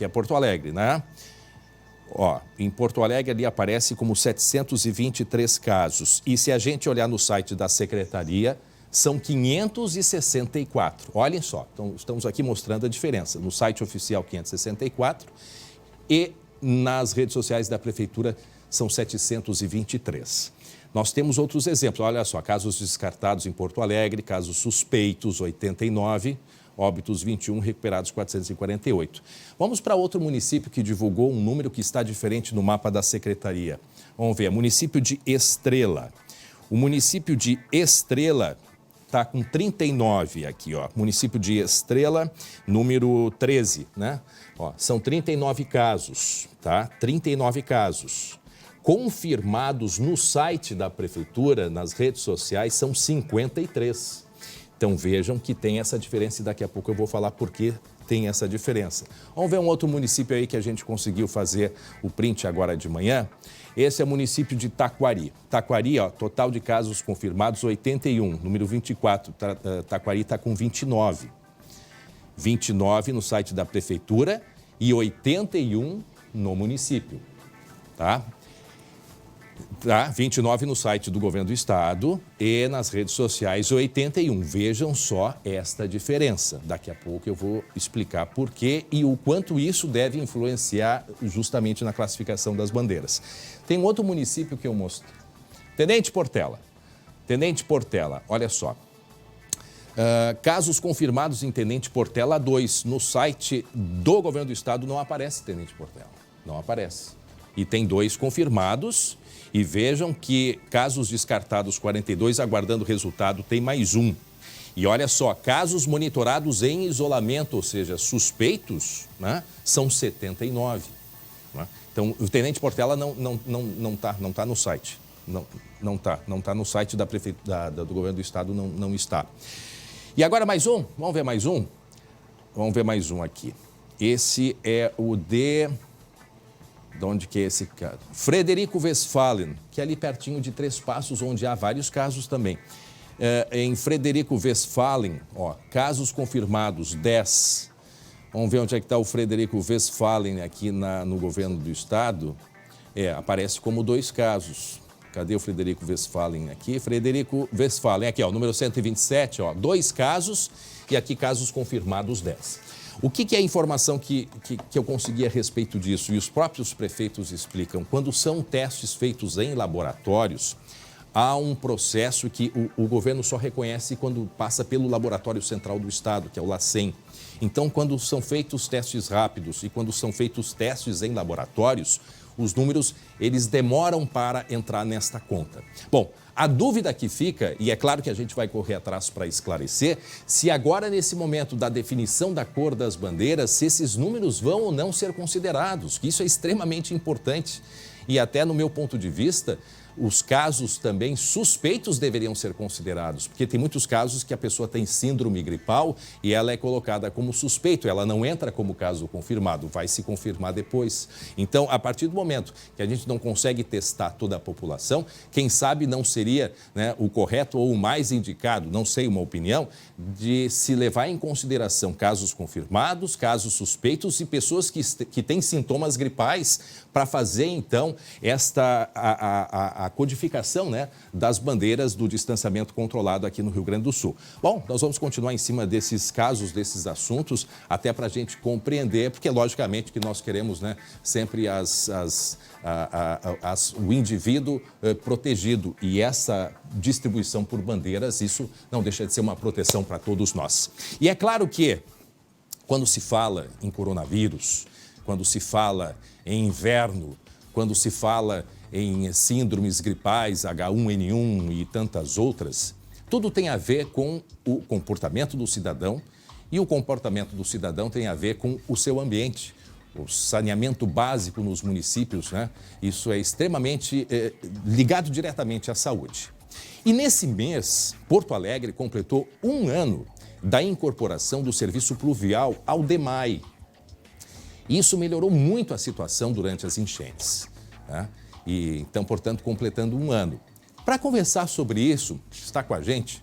é Porto Alegre, né? Ó, em Porto Alegre ali aparece como 723 casos. E se a gente olhar no site da Secretaria, são 564. Olhem só, então, estamos aqui mostrando a diferença. No site oficial, 564 e nas redes sociais da Prefeitura são 723. Nós temos outros exemplos. Olha só, casos descartados em Porto Alegre, casos suspeitos, 89, óbitos 21, recuperados 448. Vamos para outro município que divulgou um número que está diferente no mapa da Secretaria. Vamos ver, município de Estrela. O município de Estrela está com 39 aqui, ó. Município de Estrela, número 13, né? Ó, são 39 casos, tá? 39 casos. Confirmados no site da Prefeitura, nas redes sociais, são 53. Então vejam que tem essa diferença e daqui a pouco eu vou falar por que tem essa diferença. Vamos ver um outro município aí que a gente conseguiu fazer o print agora de manhã. Esse é o município de Taquari. Taquari, ó, total de casos confirmados, 81. Número 24, Taquari está com 29. 29 no site da Prefeitura e 81 no município, tá? 29 no site do Governo do Estado e nas redes sociais 81. Vejam só esta diferença. Daqui a pouco eu vou explicar por quê e o quanto isso deve influenciar justamente na classificação das bandeiras. Tem um outro município que eu mostro. Tenente Portela. Tenente Portela, olha só. Casos confirmados em Tenente Portela 2. No site do Governo do Estado não aparece Tenente Portela. Não aparece. E tem 2 confirmados. E vejam que casos descartados 42, aguardando resultado, tem mais 1. E olha só, casos monitorados em isolamento, ou seja, suspeitos, né, são 79. Né? Então, o Tenente Portela não tá no site. Não tá no site da do Governo do Estado, não está. E agora mais um, vamos ver mais um? Vamos ver mais um aqui. Esse é o de onde que é esse caso? Frederico Westphalen, que é ali pertinho de Três Passos, onde há vários casos também. Em Frederico Westphalen, ó, casos confirmados, 10. Vamos ver onde é que está o Frederico Westphalen aqui no Governo do Estado. Aparece como 2 casos. Cadê o Frederico Westphalen aqui? Frederico Westphalen, aqui, ó, número 127, ó, 2 casos e aqui casos confirmados, 10. O que é a informação que eu consegui a respeito disso? E os próprios prefeitos explicam. Quando são testes feitos em laboratórios, há um processo que o governo só reconhece quando passa pelo Laboratório Central do Estado, que é o LACEN. Então, quando são feitos testes rápidos e quando são feitos testes em laboratórios, os números, eles demoram para entrar nesta conta. Bom, a dúvida que fica, e é claro que a gente vai correr atrás para esclarecer, se agora nesse momento da definição da cor das bandeiras, se esses números vão ou não ser considerados, que isso é extremamente importante. E até no meu ponto de vista, os casos também suspeitos deveriam ser considerados, porque tem muitos casos que a pessoa tem síndrome gripal e ela é colocada como suspeito, ela não entra como caso confirmado, vai se confirmar depois. Então, a partir do momento que a gente não consegue testar toda a população, quem sabe não seria, né, o correto ou o mais indicado, não sei, uma opinião, de se levar em consideração casos confirmados, casos suspeitos e pessoas que têm sintomas gripais para fazer, então, a codificação, né, das bandeiras do distanciamento controlado aqui no Rio Grande do Sul. Bom, nós vamos continuar em cima desses casos, desses assuntos, até para a gente compreender, porque logicamente que nós queremos, né, sempre o indivíduo protegido e essa distribuição por bandeiras, isso não deixa de ser uma proteção para todos nós. E é claro que quando se fala em coronavírus, quando se fala em inverno, quando se fala em síndromes gripais, H1N1 e tantas outras, tudo tem a ver com o comportamento do cidadão e o comportamento do cidadão tem a ver com o seu ambiente. O saneamento básico nos municípios, né? Isso é extremamente ligado diretamente à saúde. E nesse mês, Porto Alegre completou 1 ano da incorporação do serviço pluvial ao DEMAI. Isso melhorou muito a situação durante as enchentes, né? E, então, portanto, completando 1 ano. Para conversar sobre isso, está com a gente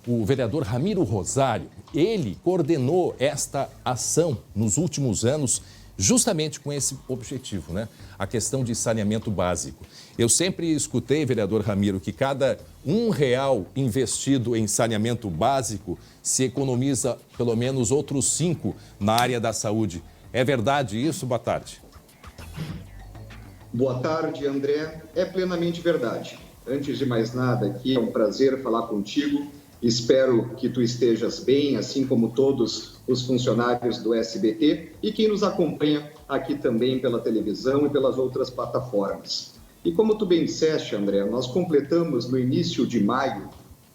o vereador Ramiro Rosário. Ele coordenou esta ação nos últimos anos, justamente com esse objetivo, né? A questão de saneamento básico. Eu sempre escutei, vereador Ramiro, que cada R$1 investido em saneamento básico se economiza pelo menos outros 5 na área da saúde. É verdade isso? Boa tarde. Boa tarde, André. É plenamente verdade. Antes de mais nada, aqui é um prazer falar contigo. Espero que tu estejas bem, assim como todos os funcionários do SBT e quem nos acompanha aqui também pela televisão e pelas outras plataformas. E como tu bem disseste, André, nós completamos no início de maio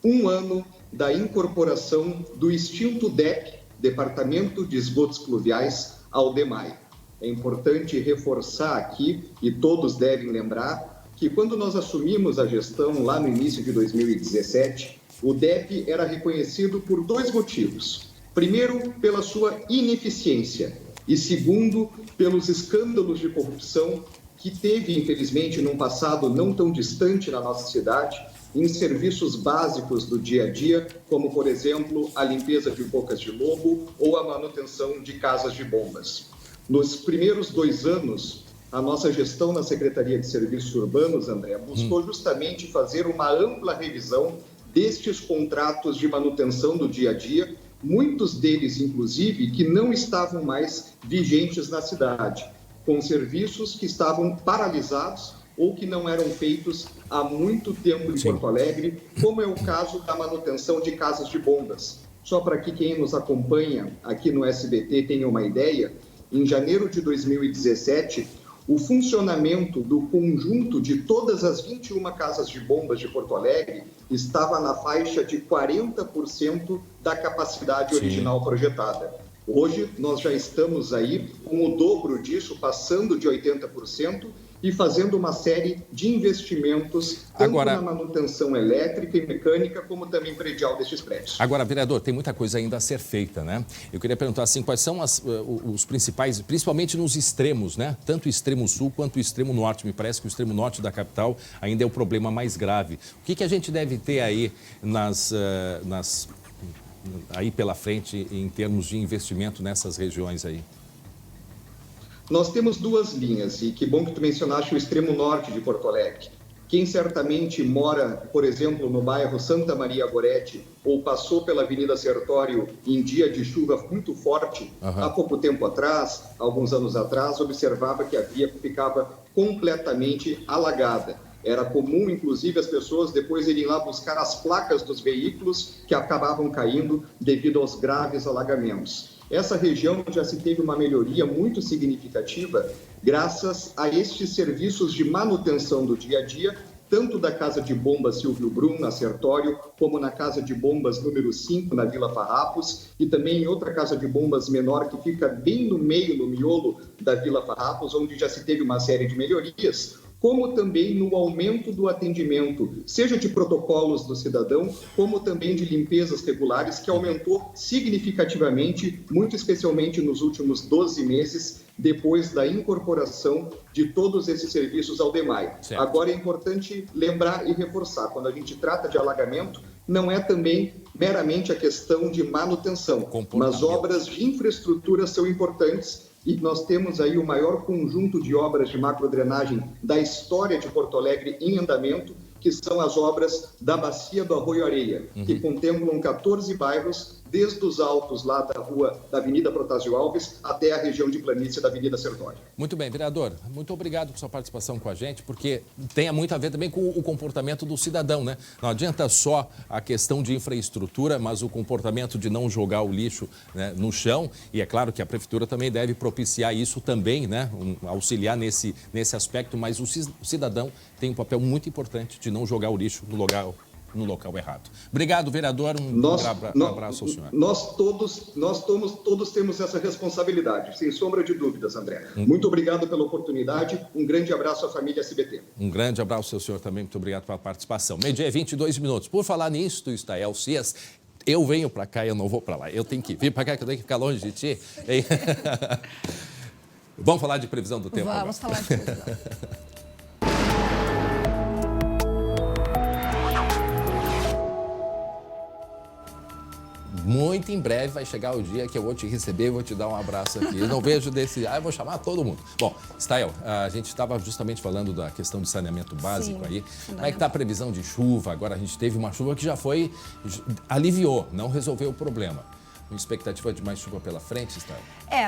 1 ano da incorporação do extinto DEP, Departamento de Esgotos Pluviais, ao DEMAI. É importante reforçar aqui, e todos devem lembrar, que quando nós assumimos a gestão lá no início de 2017, o DEP era reconhecido por 2 motivos. Primeiro, pela sua ineficiência e segundo, pelos escândalos de corrupção que teve, infelizmente, num passado não tão distante na nossa cidade, em serviços básicos do dia a dia, como, por exemplo, a limpeza de bocas de lobo ou a manutenção de casas de bombas. Nos primeiros 2 anos, a nossa gestão na Secretaria de Serviços Urbanos, André, buscou justamente fazer uma ampla revisão destes contratos de manutenção do dia a dia, muitos deles, inclusive, que não estavam mais vigentes na cidade, com serviços que estavam paralisados ou que não eram feitos há muito tempo em Porto Alegre, como é o caso da manutenção de casas de bombas. Só para que quem nos acompanha aqui no SBT tenha uma ideia, em janeiro de 2017, o funcionamento do conjunto de todas as 21 casas de bombas de Porto Alegre estava na faixa de 40% da capacidade original projetada. Hoje, nós já estamos aí com o dobro disso, passando de 80%, e fazendo uma série de investimentos, tanto na manutenção elétrica e mecânica, como também predial destes prédios. Agora, vereador, tem muita coisa ainda a ser feita, né? Eu queria perguntar assim, quais são os principais, principalmente nos extremos, né? Tanto o extremo sul quanto o extremo norte. Me parece que o extremo norte da capital ainda é o problema mais grave. O que a gente deve ter aí aí pela frente em termos de investimento nessas regiões aí? Nós temos 2 linhas, e que bom que tu mencionaste o extremo norte de Porto Alegre. Quem certamente mora, por exemplo, no bairro Santa Maria Goretti, ou passou pela Avenida Sertório em dia de chuva muito forte, há pouco tempo atrás, alguns anos atrás, observava que a via ficava completamente alagada. Era comum, inclusive, as pessoas depois irem lá buscar as placas dos veículos que acabavam caindo devido aos graves alagamentos. Essa região já se teve uma melhoria muito significativa graças a estes serviços de manutenção do dia a dia, tanto da Casa de Bombas Silvio Brum, na Sertório, como na Casa de Bombas número 5, na Vila Farrapos, e também em outra Casa de Bombas menor que fica bem no meio, no miolo da Vila Farrapos, onde já se teve uma série de melhorias, como também no aumento do atendimento, seja de protocolos do cidadão, como também de limpezas regulares, que aumentou significativamente, muito especialmente nos últimos 12 meses, depois da incorporação de todos esses serviços ao DEMAI. Certo. Agora é importante lembrar e reforçar, quando a gente trata de alagamento, não é também meramente a questão de manutenção, mas obras de infraestrutura são importantes. E nós temos aí o maior conjunto de obras de macrodrenagem da história de Porto Alegre em andamento, que são as obras da Bacia do Arroio Areia, que contemplam 14 bairros, desde os altos lá da Avenida Protásio Alves até a região de planície da Avenida Sertório. Muito bem, vereador. Muito obrigado por sua participação com a gente, porque tem muito a ver também com o comportamento do cidadão, né? Não adianta só a questão de infraestrutura, mas o comportamento de não jogar o lixo, né, no chão. E é claro que a prefeitura também deve propiciar isso também, né? Auxiliar nesse aspecto, mas o cidadão tem um papel muito importante de não jogar o lixo no local errado. Obrigado, vereador. Um abraço ao senhor. Nós todos temos essa responsabilidade, sem sombra de dúvidas, André. Muito obrigado pela oportunidade. Um grande abraço à família SBT. Um grande abraço ao senhor também. Muito obrigado pela participação. Meio-dia, 22 minutos. Por falar nisso, Estael Cias, eu venho para cá, eu não vou para lá. Eu tenho que vir para cá, que eu tenho que ficar longe de ti. Vamos falar de previsão do tempo agora. Vamos falar de previsão. muito em breve vai chegar o dia que eu vou te receber e vou te dar um abraço aqui. Eu não vejo eu vou chamar todo mundo. Bom, Stael, a gente estava justamente falando da questão de saneamento básico. Sim, aí. Como é que está a previsão de chuva? Agora a gente teve uma chuva que aliviou, não resolveu o problema. Uma expectativa de mais chuva pela frente, Stael?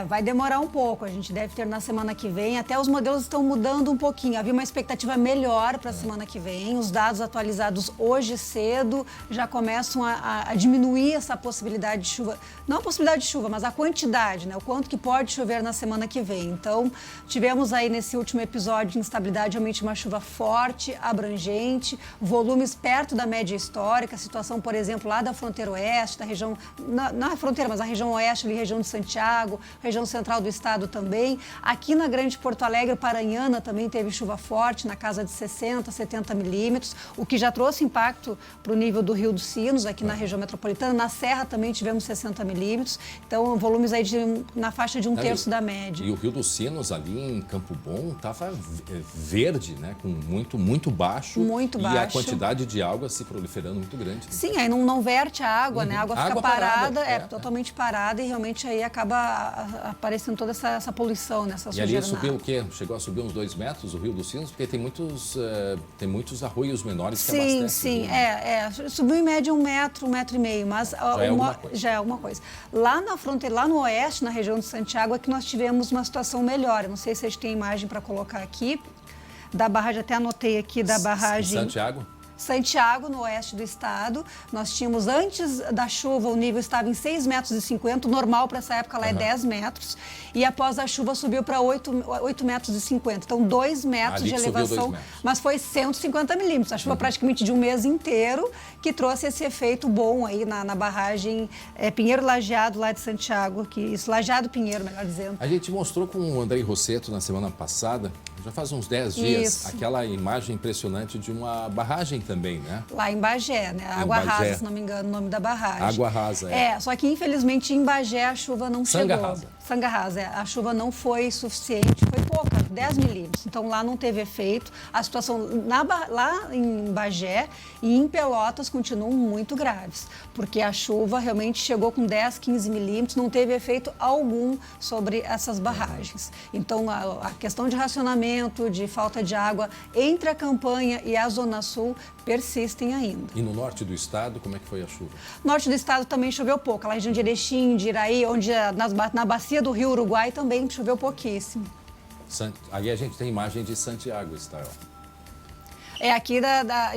Vai demorar um pouco. A gente deve ter na semana que vem. Até os modelos estão mudando um pouquinho. Havia uma expectativa melhor para a semana que vem. Os dados atualizados hoje cedo já começam a diminuir essa possibilidade de chuva. Não a possibilidade de chuva, mas a quantidade, né? O quanto que pode chover na semana que vem. Então, tivemos aí nesse último episódio de instabilidade realmente uma chuva forte, abrangente, volumes perto da média histórica. A situação, por exemplo, lá da fronteira oeste, da região... Não é fronteira, mas a região oeste, ali, região de Santiago, região central do estado também. Aqui na Grande Porto Alegre, Paranhana também teve chuva forte, na casa de 60, 70 milímetros, o que já trouxe impacto para o nível do Rio dos Sinos, aqui na região metropolitana. Na Serra também tivemos 60 milímetros, então volumes aí na faixa de 1/3 da média. E o Rio dos Sinos, ali em Campo Bom, estava verde, né? Com muito baixo. Muito baixo. E a quantidade de água se proliferando muito grande. Né? Sim, aí não verte a água, né? A água fica parada, totalmente parada, e realmente aí acaba aparecendo toda essa poluição, né? Essa sujeira. E ali subiu o quê? Chegou a subir uns 2 metros o Rio dos Sinos? Porque tem muitos arroios menores que abastecem. Sim, subiu em média 1 metro, 1,5 metro, mas já é alguma coisa. Lá na fronteira, lá no oeste, na região de Santiago, é que nós tivemos uma situação melhor. Eu não sei se a gente tem imagem para colocar aqui, da barragem, até anotei aqui da barragem... Santiago, no oeste do estado, nós tínhamos, antes da chuva, o nível estava em 6,50 metros, o normal para essa época lá é 10 metros, e após a chuva subiu para 8,50 metros. Então, 2 metros de elevação, mas foi 150 milímetros. A chuva praticamente de um mês inteiro, que trouxe esse efeito bom aí na barragem Pinheiro Lajeado, lá de Santiago, Lajeado Pinheiro, melhor dizendo. A gente mostrou com o Andrei Rosseto na semana passada, já faz uns 10 dias, aquela imagem impressionante de uma barragem também, né? Lá em Bagé, né? Água Rasa, se não me engano, o nome da barragem. Água Rasa, só que infelizmente em Bagé a chuva não chegou. Sanga Rasa, a chuva não foi suficiente, foi pouca, 10 milímetros. Então lá não teve efeito. A situação lá em Bagé e em Pelotas continuam muito graves, porque a chuva realmente chegou com 10, 15 milímetros, não teve efeito algum sobre essas barragens. Então a questão de racionamento, de falta de água entre a campanha e a Zona Sul persistem ainda. E no norte do estado, como é que foi a chuva? Norte do estado também choveu pouco. Na região de Erechim, de Iraí, onde na bacia do Rio Uruguai também choveu pouquíssimo. Ali a gente tem imagem de Santiago, Stael. Aqui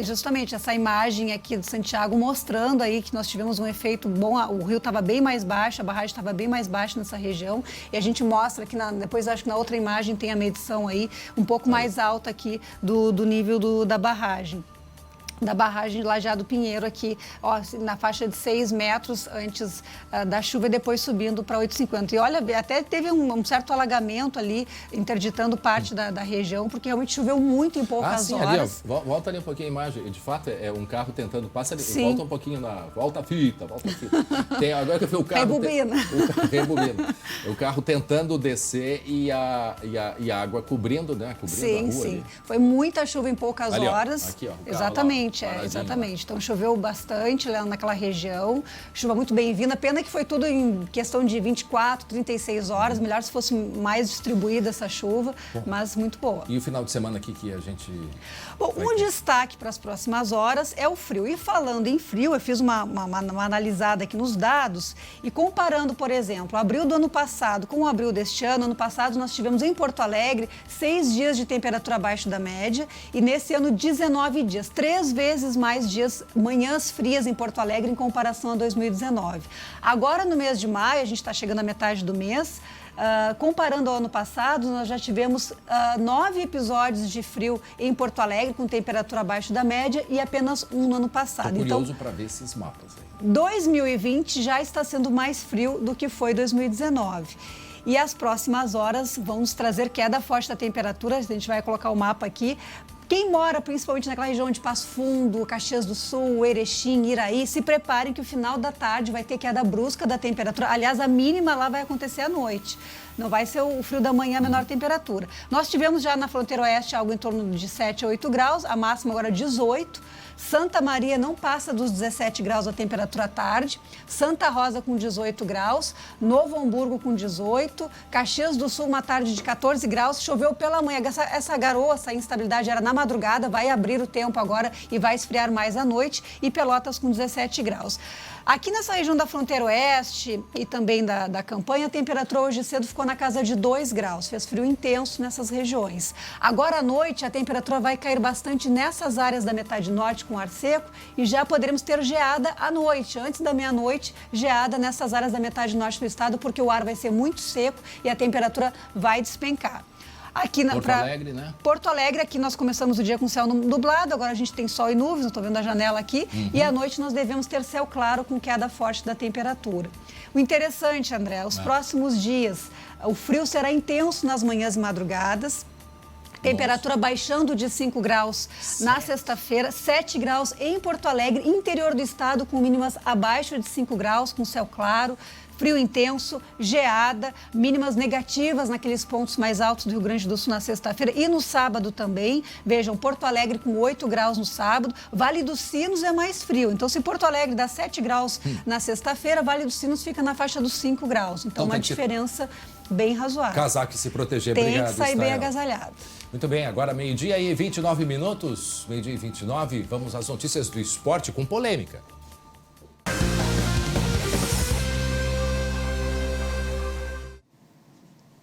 justamente essa imagem aqui de Santiago mostrando aí que nós tivemos um efeito bom. O rio estava bem mais baixo, a barragem estava bem mais baixa nessa região. E a gente mostra aqui, depois acho que na outra imagem tem a medição aí, um pouco mais alta aqui do nível da barragem. Da barragem de Lajeado Pinheiro aqui, na faixa de 6 metros antes da chuva e depois subindo para 8,50. E olha, até teve um certo alagamento ali, interditando parte da região, porque realmente choveu muito em poucas horas. Ali, volta ali um pouquinho a imagem. De fato, é um carro tentando, passa ali, volta um pouquinho volta a fita. Agora que foi o carro... Rebobina. O carro tentando descer e a água cobrindo, né? Cobrindo a rua. Sim. Foi muita chuva em poucas horas. Aqui, exatamente. Exatamente. Então choveu bastante lá naquela região, chuva muito bem-vinda. Pena que foi tudo em questão de 24, 36 horas. Melhor se fosse mais distribuída essa chuva, mas muito boa. E o final de semana aqui que a gente... Bom, destaque para as próximas horas é o frio. E falando em frio, eu fiz uma analisada aqui nos dados e comparando, por exemplo, abril do ano passado com o abril deste ano passado nós tivemos em Porto Alegre 6 dias de temperatura abaixo da média e nesse ano 19 dias, 3 vezes mais dias, manhãs frias em Porto Alegre em comparação a 2019. Agora, no mês de maio, a gente está chegando à metade do mês, comparando ao ano passado, nós já tivemos 9 episódios de frio em Porto Alegre, com temperatura abaixo da média, e apenas um no ano passado. Estou curioso para ver esses mapas aí. 2020 já está sendo mais frio do que foi 2019. E as próximas horas vão nos trazer queda forte da temperatura, a gente vai colocar o mapa aqui. Quem mora principalmente naquela região de Passo Fundo, Caxias do Sul, Erechim, Iraí, se preparem que o final da tarde vai ter queda brusca da temperatura. Aliás, a mínima lá vai acontecer à noite. Não vai ser o frio da manhã, a menor temperatura. Nós tivemos já na fronteira oeste algo em torno de 7 a 8 graus, a máxima agora 18. Santa Maria não passa dos 17 graus a temperatura à tarde. Santa Rosa com 18 graus. Novo Hamburgo com 18. Caxias do Sul, uma tarde de 14 graus. Choveu pela manhã. Essa garoa, essa instabilidade era na madrugada. Vai abrir o tempo agora e vai esfriar mais à noite. E Pelotas com 17 graus. Aqui nessa região da fronteira oeste e também da campanha, a temperatura hoje cedo ficou na casa de 2 graus. Fez frio intenso nessas regiões. Agora à noite, a temperatura vai cair bastante nessas áreas da metade norte com ar seco e já poderemos ter geada à noite. Antes da meia-noite, geada nessas áreas da metade norte do estado, porque o ar vai ser muito seco e a temperatura vai despencar. Aqui Porto Alegre, né? Porto Alegre, aqui nós começamos o dia com céu nublado, agora a gente tem sol e nuvens, eu estou vendo a janela aqui, e à noite nós devemos ter céu claro com queda forte da temperatura. O interessante, André, os próximos dias, o frio será intenso nas manhãs e madrugadas, temperatura baixando de 5 graus na sexta-feira, 7 graus em Porto Alegre, interior do estado com mínimas abaixo de 5 graus, com céu claro, frio intenso, geada, mínimas negativas naqueles pontos mais altos do Rio Grande do Sul na sexta-feira e no sábado também. Vejam, Porto Alegre com 8 graus no sábado, Vale dos Sinos é mais frio. Então, se Porto Alegre dá 7 graus na sexta-feira, Vale dos Sinos fica na faixa dos 5 graus. Então, uma diferença bem razoável. Casaco e se proteger. Tem Obrigado, que sair Estael. bem agasalhado. Muito bem, agora meio-dia e 29 minutos. Meio-dia e 29, vamos às notícias do esporte com polêmica.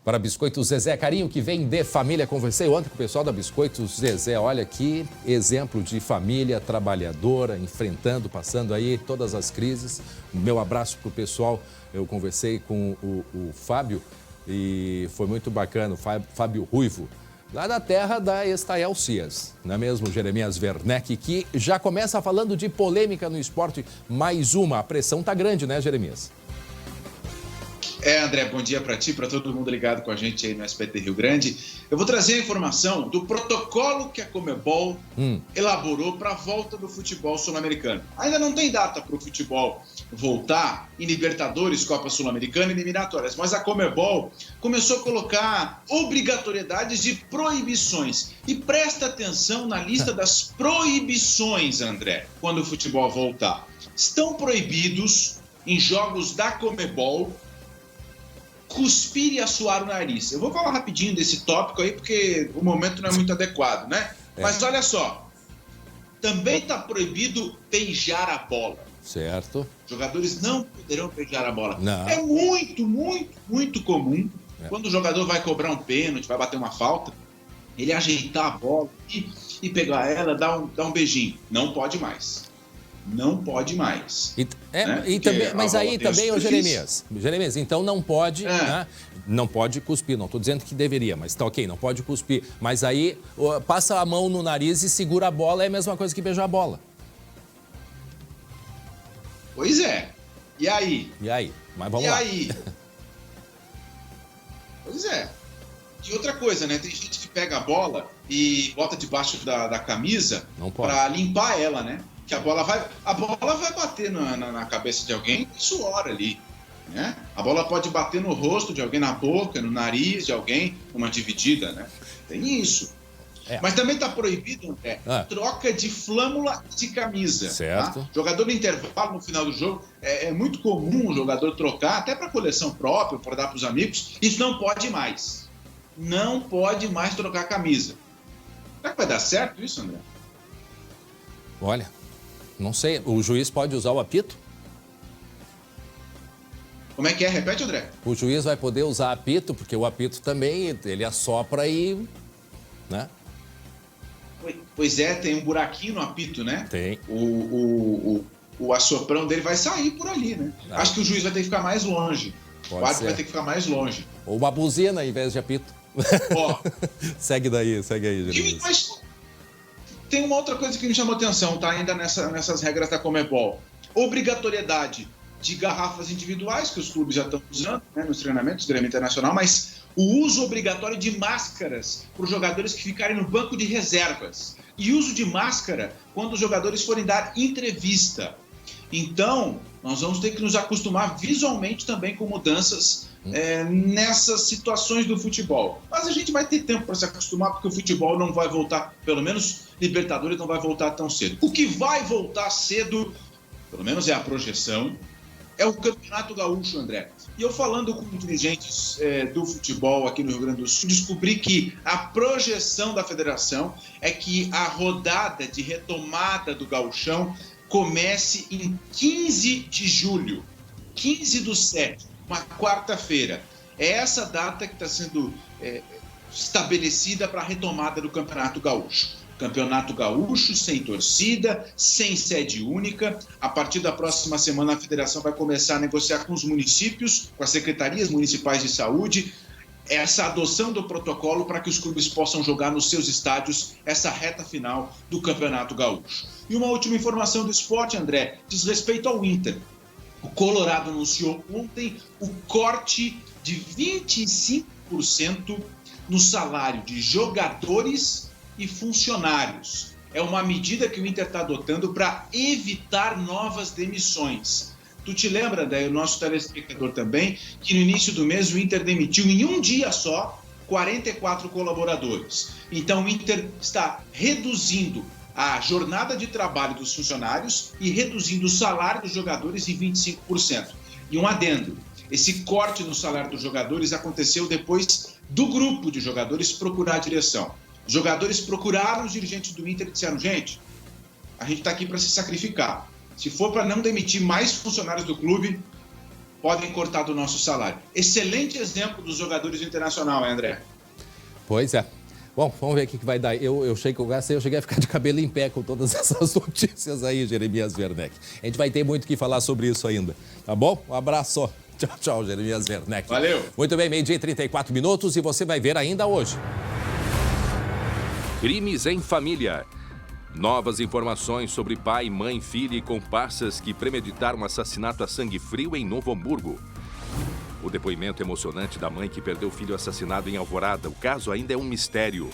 Para Biscoitos Zezé Carinho, que vem de família. Conversei ontem com o pessoal da Biscoitos Zezé. Olha que exemplo de família trabalhadora, enfrentando, passando aí todas as crises. Meu abraço para o pessoal. Eu conversei com o Fábio e foi muito bacana, o Fábio Ruivo, lá da terra da Estael Cias, não é mesmo, Jeremias Werneck, que já começa falando de polêmica no esporte. Mais uma, a pressão tá grande, né, Jeremias? André, bom dia para ti, para todo mundo ligado com a gente aí no SBT Rio Grande. Eu vou trazer a informação do protocolo que a Conmebol elaborou para a volta do futebol sul-americano. Ainda não tem data para o futebol voltar em Libertadores, Copa Sul-Americana e eliminatórias, mas a Conmebol começou a colocar obrigatoriedades de proibições. E presta atenção na lista das proibições, André, quando o futebol voltar. Estão proibidos em jogos da Conmebol cuspir e assoar o nariz. Eu vou falar rapidinho desse tópico aí, porque o momento não é muito adequado, né? Mas olha só, também está proibido beijar a bola. Certo. Jogadores não poderão beijar a bola. Não. É muito comum, quando o jogador vai cobrar um pênalti, vai bater uma falta, ele ajeitar a bola e pegar ela, dar um beijinho. Não pode mais. Não pode mais. E também, mas aí também, ô Jeremias, então não pode, né? Não pode cuspir, não estou dizendo que deveria, mas tá ok, não pode cuspir. Mas aí passa a mão no nariz e segura a bola, é a mesma coisa que beijar a bola. Pois é. E aí? Mas vamos lá. E aí? Pois é. E outra coisa, né? Tem gente que pega a bola e bota debaixo da camisa para limpar ela, né? Que a bola vai bater na cabeça de alguém e suor ali, né? A bola pode bater no rosto de alguém, na boca, no nariz de alguém, uma dividida, né? Tem isso. Mas também está proibido, André, troca de flâmula de camisa. Certo. Tá? Jogador no intervalo, no final do jogo, é muito comum o jogador trocar, até para coleção própria, para dar para os amigos. Isso não pode mais. Não pode mais trocar camisa. Será que vai dar certo isso, André? Olha, não sei. O juiz pode usar o apito? Como é que é? Repete, André. O juiz vai poder usar apito, porque o apito também, ele assopra e... né? Pois é, tem um buraquinho no apito, né? Tem. O assoprão dele vai sair por ali, né? Acho que o juiz vai ter que ficar mais longe. O árbitro vai ter que ficar mais longe. Ou uma buzina em vez de apito. Segue aí, Jeremias. Mas tem uma outra coisa que me chamou a atenção, tá? Ainda nessas regras da Conmebol. Obrigatoriedade de garrafas individuais, que os clubes já estão usando, né, nos treinamentos do Grêmio Internacional, mas o uso obrigatório de máscaras para os jogadores que ficarem no banco de reservas. E uso de máscara quando os jogadores forem dar entrevista. Então, nós vamos ter que nos acostumar visualmente também com mudanças nessas situações do futebol. Mas a gente vai ter tempo para se acostumar, porque o futebol não vai voltar, pelo menos Libertadores não vai voltar tão cedo. O que vai voltar cedo, pelo menos é a projeção, é o Campeonato Gaúcho, André. E eu falando com dirigentes do futebol aqui no Rio Grande do Sul, descobri que a projeção da federação é que a rodada de retomada do Gauchão comece em 15 de julho, 15/7, uma quarta-feira. É essa data que está sendo estabelecida para a retomada do Campeonato Gaúcho. Campeonato Gaúcho, sem torcida, sem sede única. A partir da próxima semana, a federação vai começar a negociar com os municípios, com as secretarias municipais de saúde, essa adoção do protocolo para que os clubes possam jogar nos seus estádios essa reta final do Campeonato Gaúcho. E uma última informação do esporte, André, diz respeito ao Inter. O Colorado anunciou ontem o corte de 25% no salário de jogadores e funcionários. É uma medida que o Inter está adotando para evitar novas demissões. Tu te lembra, André, o nosso telespectador também, que no início do mês o Inter demitiu em um dia só 44 colaboradores. Então o Inter está reduzindo a jornada de trabalho dos funcionários e reduzindo o salário dos jogadores em 25%. E um adendo, esse corte no salário dos jogadores aconteceu depois do grupo de jogadores procurar a direção. Os jogadores procuraram os dirigentes do Inter e disseram: gente, a gente está aqui para se sacrificar. Se for para não demitir mais funcionários do clube, podem cortar do nosso salário. Excelente exemplo dos jogadores do Internacional, André? Pois é. Bom, vamos ver o que vai dar. Eu cheguei a ficar de cabelo em pé com todas essas notícias aí, Jeremias Werneck. A gente vai ter muito o que falar sobre isso ainda, tá bom? Um abraço. Tchau, tchau, Jeremias Werneck. Valeu. Muito bem, 12h e 34 minutos e você vai ver ainda hoje. Crimes em família. Novas informações sobre pai, mãe, filha e comparsas que premeditaram assassinato a sangue frio em Novo Hamburgo. O depoimento emocionante da mãe que perdeu o filho assassinado em Alvorada. O caso ainda é um mistério.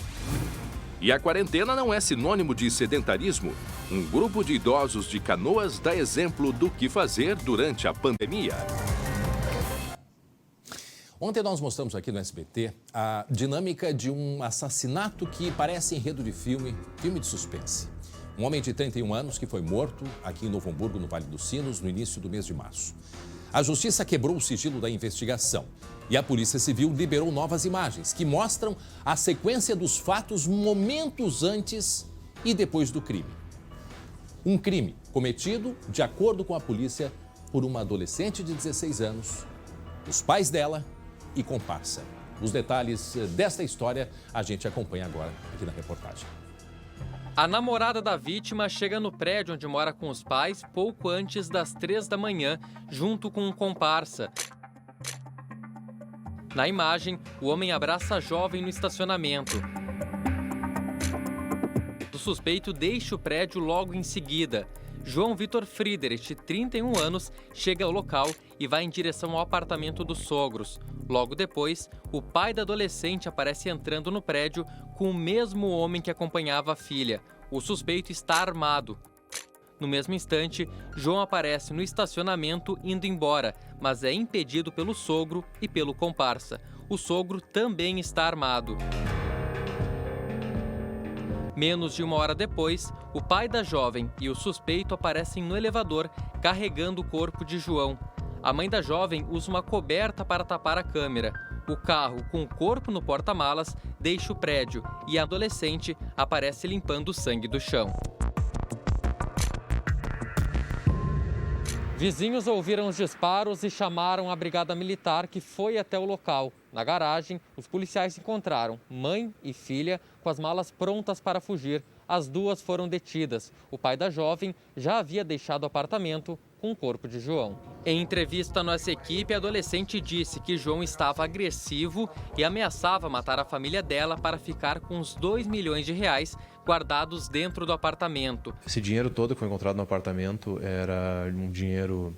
E a quarentena não é sinônimo de sedentarismo. Um grupo de idosos de Canoas dá exemplo do que fazer durante a pandemia. Ontem nós mostramos aqui no SBT a dinâmica de um assassinato que parece enredo de filme de suspense. Um homem de 31 anos que foi morto aqui em Novo Hamburgo, no Vale dos Sinos, no início do mês de março. A justiça quebrou o sigilo da investigação e a Polícia Civil liberou novas imagens que mostram a sequência dos fatos momentos antes e depois do crime. Um crime cometido, de acordo com a polícia, por uma adolescente de 16 anos, os pais dela e comparsa. Os detalhes desta história a gente acompanha agora aqui na reportagem. A namorada da vítima chega no prédio onde mora com os pais pouco antes das 3 da manhã, junto com um comparsa. Na imagem, o homem abraça a jovem no estacionamento. O suspeito deixa o prédio logo em seguida. João Vitor Friedrich, de 31 anos, chega ao local e vai em direção ao apartamento dos sogros. Logo depois, o pai da adolescente aparece entrando no prédio com o mesmo homem que acompanhava a filha. O suspeito está armado. No mesmo instante, João aparece no estacionamento indo embora, mas é impedido pelo sogro e pelo comparsa. O sogro também está armado. Menos de uma hora depois, o pai da jovem e o suspeito aparecem no elevador carregando o corpo de João. A mãe da jovem usa uma coberta para tapar a câmera. O carro, com o corpo no porta-malas, deixa o prédio e a adolescente aparece limpando o sangue do chão. Vizinhos ouviram os disparos e chamaram a brigada militar, que foi até o local. Na garagem, os policiais encontraram mãe e filha com as malas prontas para fugir. As duas foram detidas. O pai da jovem já havia deixado o apartamento com o corpo de João. Em entrevista à nossa equipe, a adolescente disse que João estava agressivo e ameaçava matar a família dela para ficar com os 2 milhões de reais guardados dentro do apartamento. Esse dinheiro todo que foi encontrado no apartamento era um dinheiro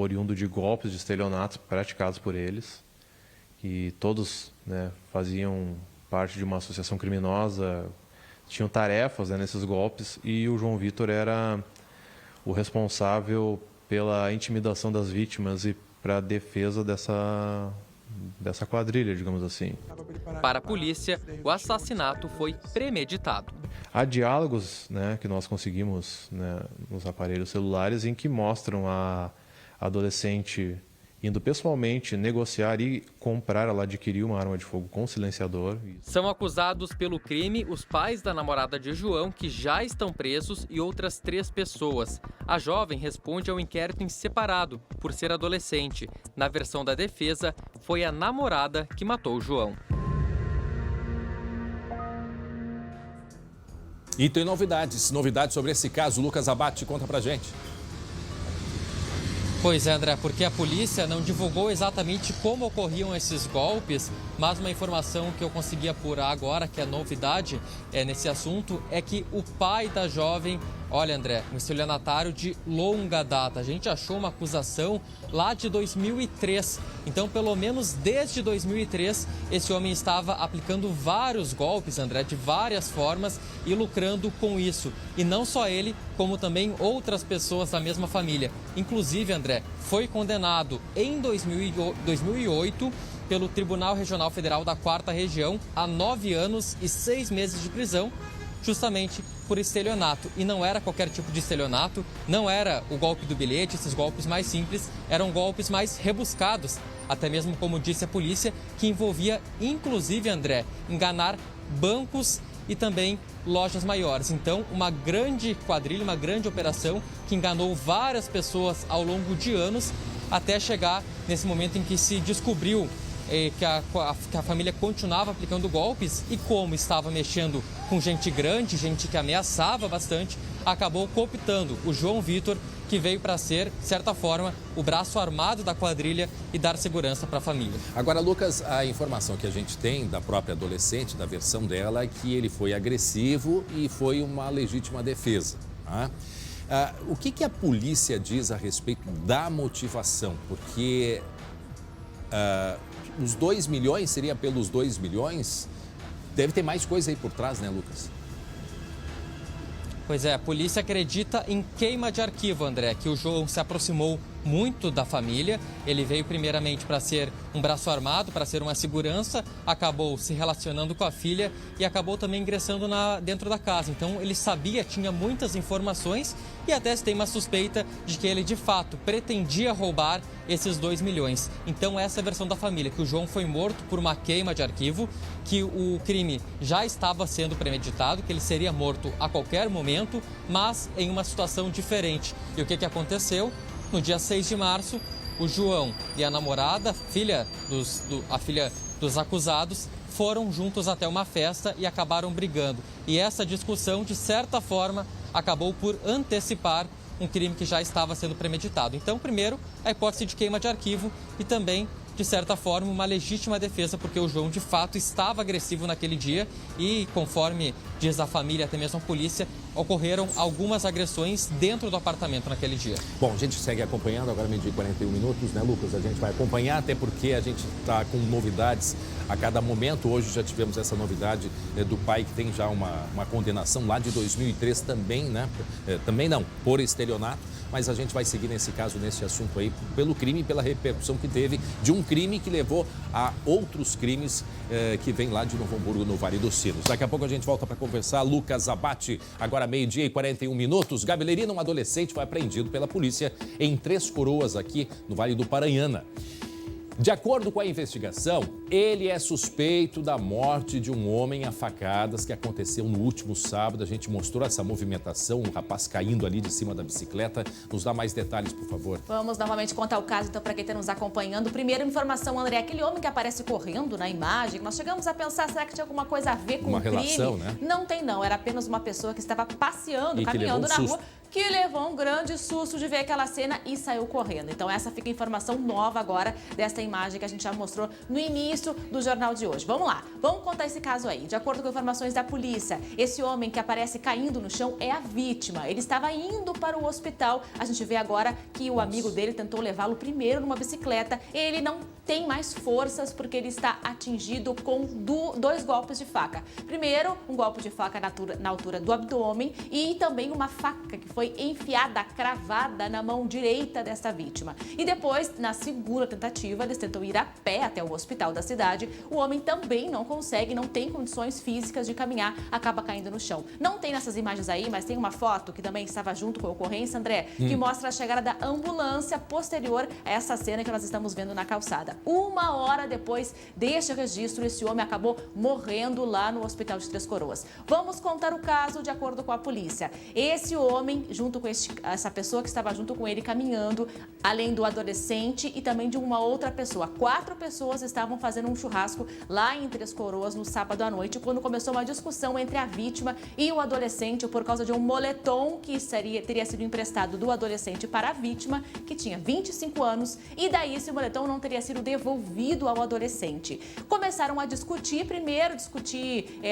oriundo de golpes de estelionatos praticados por eles, que todos, né, faziam parte de uma associação criminosa, tinham tarefas, né, nesses golpes, e o João Vitor era o responsável pela intimidação das vítimas e para a defesa dessa quadrilha, digamos assim. Para a polícia, o assassinato foi premeditado. Há diálogos, né, que nós conseguimos, né, nos aparelhos celulares em que mostram a adolescente indo pessoalmente negociar e comprar, ela adquiriu uma arma de fogo com silenciador. São acusados pelo crime os pais da namorada de João, que já estão presos, e outras 3 pessoas. A jovem responde ao inquérito em separado, por ser adolescente. Na versão da defesa, foi a namorada que matou o João. E tem novidades sobre esse caso. Lucas Abate, conta pra gente. Pois é, André, porque a polícia não divulgou exatamente como ocorriam esses golpes, mas uma informação que eu consegui apurar agora, que é novidade nesse assunto, é que o pai da jovem, olha, André, um estelionatário de longa data. A gente achou uma acusação lá de 2003. Então, pelo menos desde 2003, esse homem estava aplicando vários golpes, André, de várias formas e lucrando com isso. E não só ele, como também outras pessoas da mesma família. Inclusive, André, foi condenado em 2008 pelo Tribunal Regional Federal da 4ª Região a 9 anos e 6 meses de prisão, justamente por estelionato. E não era qualquer tipo de estelionato, não era o golpe do bilhete, esses golpes mais simples, eram golpes mais rebuscados, até mesmo, como disse a polícia, que envolvia, inclusive, André, enganar bancos e também lojas maiores. Então, uma grande quadrilha, uma grande operação que enganou várias pessoas ao longo de anos, até chegar nesse momento em que se descobriu que a família continuava aplicando golpes e, como estava mexendo com gente grande, gente que ameaçava bastante, acabou cooptando o João Vitor, que veio para ser, de certa forma, o braço armado da quadrilha e dar segurança para a família. Agora, Lucas, a informação que a gente tem da própria adolescente, da versão dela, é que ele foi agressivo e foi uma legítima defesa. Tá? O que a polícia diz a respeito da motivação? Porque os 2 milhões, seria pelos 2 milhões? Deve ter mais coisa aí por trás, né, Lucas? Pois é, a polícia acredita em queima de arquivo, André, que o João se aproximou muito da família. Ele veio primeiramente para ser um braço armado, para ser uma segurança, acabou se relacionando com a filha e acabou também ingressando dentro da casa. Então ele sabia, tinha muitas informações e até se tem uma suspeita de que ele de fato pretendia roubar esses 2 milhões. Então essa é a versão da família, que o João foi morto por uma queima de arquivo, que o crime já estava sendo premeditado, que ele seria morto a qualquer momento, mas em uma situação diferente. E o que aconteceu? No dia 6 de março, o João e a namorada, a filha dos acusados, foram juntos até uma festa e acabaram brigando. E essa discussão, de certa forma, acabou por antecipar um crime que já estava sendo premeditado. Então, primeiro, a hipótese de queima de arquivo e também, de certa forma, uma legítima defesa, porque o João, de fato, estava agressivo naquele dia e, conforme diz a família, até mesmo a polícia, ocorreram algumas agressões dentro do apartamento naquele dia. Bom, a gente segue acompanhando, agora meio-dia e 41 minutos, né, Lucas? A gente vai acompanhar, até porque a gente está com novidades a cada momento. Hoje já tivemos essa novidade do pai que tem já uma condenação lá de 2003 também, né? Também não, por estelionato. Mas a gente vai seguir nesse caso, nesse assunto aí, pelo crime e pela repercussão que teve de um crime que levou a outros crimes que vem lá de Novo Hamburgo, no Vale dos Sinos. Daqui a pouco a gente volta para conversar. Lucas Abate, agora meio-dia e 41 minutos. Gabelerina, um adolescente, foi apreendido pela polícia em Três Coroas, aqui no Vale do Paranhana. De acordo com a investigação, ele é suspeito da morte de um homem a facadas que aconteceu no último sábado. A gente mostrou essa movimentação, um rapaz caindo ali de cima da bicicleta. Nos dá mais detalhes, por favor. Vamos novamente contar o caso, então, para quem está nos acompanhando. Primeira informação, André, aquele homem que aparece correndo na imagem, nós chegamos a pensar, será que tinha alguma coisa a ver com o crime? Uma relação, né? Não tem, não. Era apenas uma pessoa que estava passeando, caminhando na rua. que levou um grande susto de ver aquela cena e saiu correndo. Então essa fica a informação nova agora desta imagem que a gente já mostrou no início do jornal de hoje. Vamos lá, vamos contar esse caso aí. De acordo com informações da polícia, esse homem que aparece caindo no chão é a vítima. Ele estava indo para o hospital. A gente vê agora que o amigo dele tentou levá-lo primeiro numa bicicleta. Ele não tem mais forças porque ele está atingido com 2 golpes de faca. Primeiro, um golpe de faca na altura do abdômen e também uma faca que foi enfiada, cravada na mão direita desta vítima. E depois, na segunda tentativa, eles tentam ir a pé até o hospital da cidade. O homem também não consegue, não tem condições físicas de caminhar, acaba caindo no chão. Não tem nessas imagens aí, mas tem uma foto que também estava junto com a ocorrência, André, que mostra a chegada da ambulância posterior a essa cena que nós estamos vendo na calçada. 1 hora depois deste registro, esse homem acabou morrendo lá no hospital de Três Coroas. Vamos contar o caso de acordo com a polícia. Esse homem, junto com essa pessoa que estava junto com ele caminhando, além do adolescente e também de uma outra pessoa. 4 pessoas estavam fazendo um churrasco lá em Três Coroas no sábado à noite, quando começou uma discussão entre a vítima e o adolescente por causa de um moletom que teria sido emprestado do adolescente para a vítima, que tinha 25 anos, e daí esse moletom não teria sido devolvido ao adolescente. Começaram a discutir, primeiro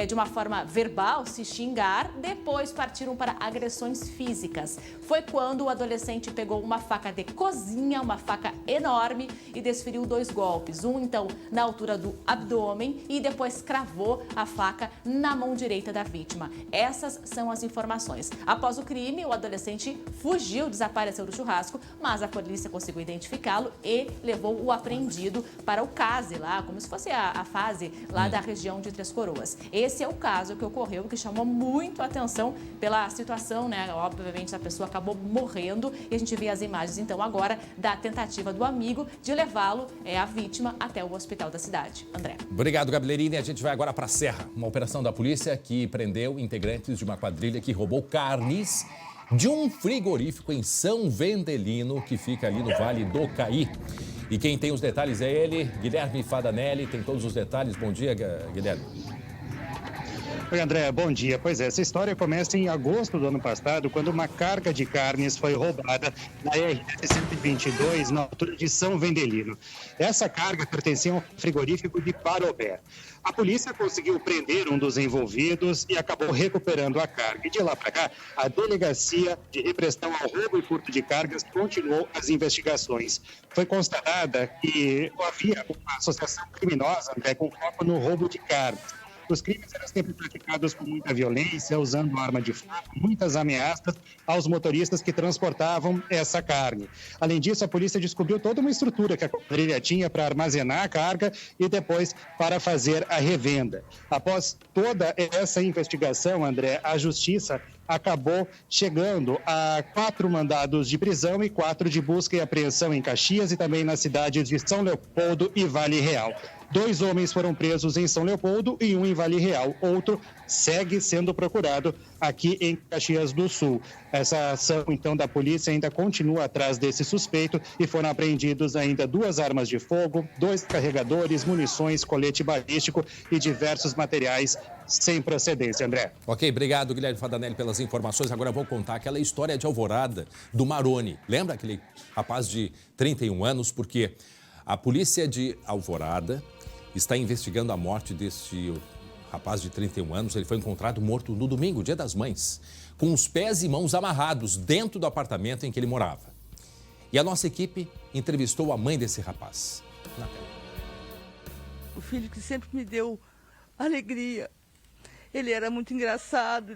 de uma forma verbal, se xingar, depois partiram para agressões físicas. Foi quando o adolescente pegou uma faca de cozinha, uma faca enorme, e desferiu 2 golpes. Um, então, na altura do abdômen e depois cravou a faca na mão direita da vítima. Essas são as informações. Após o crime, o adolescente fugiu, desapareceu do churrasco, mas a polícia conseguiu identificá-lo e levou o apreendido para o CASE lá, como se fosse a fase lá da região de Três Coroas. Esse é o caso que ocorreu, que chamou muito a atenção pela situação, né? Obviamente a pessoa acabou morrendo e a gente vê as imagens então agora da tentativa do amigo de levá-lo, a vítima, até o hospital da cidade. André. Obrigado, Gabrielina. A gente vai agora para a Serra. Uma operação da polícia que prendeu integrantes de uma quadrilha que roubou carnes de um frigorífico em São Vendelino, que fica ali no Vale do Caí. E quem tem os detalhes é ele, Guilherme Fadanelli, tem todos os detalhes. Bom dia, Guilherme. Oi, André, bom dia. Pois é, essa história começa em agosto do ano passado, quando uma carga de carnes foi roubada na RS-122, na altura de São Vendelino. Essa carga pertencia a um frigorífico de Parobé. A polícia conseguiu prender um dos envolvidos e acabou recuperando a carga. E de lá para cá, a Delegacia de Repressão ao Roubo e Furto de Cargas continuou as investigações. Foi constatada que havia uma associação criminosa, André, com foco no roubo de cargas. Os crimes eram sempre praticados com muita violência, usando arma de fogo, muitas ameaças aos motoristas que transportavam essa carne. Além disso, a polícia descobriu toda uma estrutura que a quadrilha tinha para armazenar a carga e depois para fazer a revenda. Após toda essa investigação, André, a Justiça acabou chegando a 4 mandados de prisão e 4 de busca e apreensão em Caxias e também nas cidades de São Leopoldo e Vale Real. 2 homens foram presos em São Leopoldo e 1 em Vale Real. Outro segue sendo procurado aqui em Caxias do Sul. Essa ação, então, da polícia ainda continua atrás desse suspeito e foram apreendidos ainda 2 armas de fogo, 2 carregadores, munições, colete balístico e diversos materiais sem procedência, André. Ok, obrigado, Guilherme Fadanelli, pelas informações. Agora eu vou contar aquela história de Alvorada do Maroni. Lembra aquele rapaz de 31 anos? Porque a polícia de Alvorada está investigando a morte deste rapaz de 31 anos. Ele foi encontrado morto no domingo, Dia das Mães, com os pés e mãos amarrados dentro do apartamento em que ele morava. E a nossa equipe entrevistou a mãe desse rapaz. O filho que sempre me deu alegria. Ele era muito engraçado,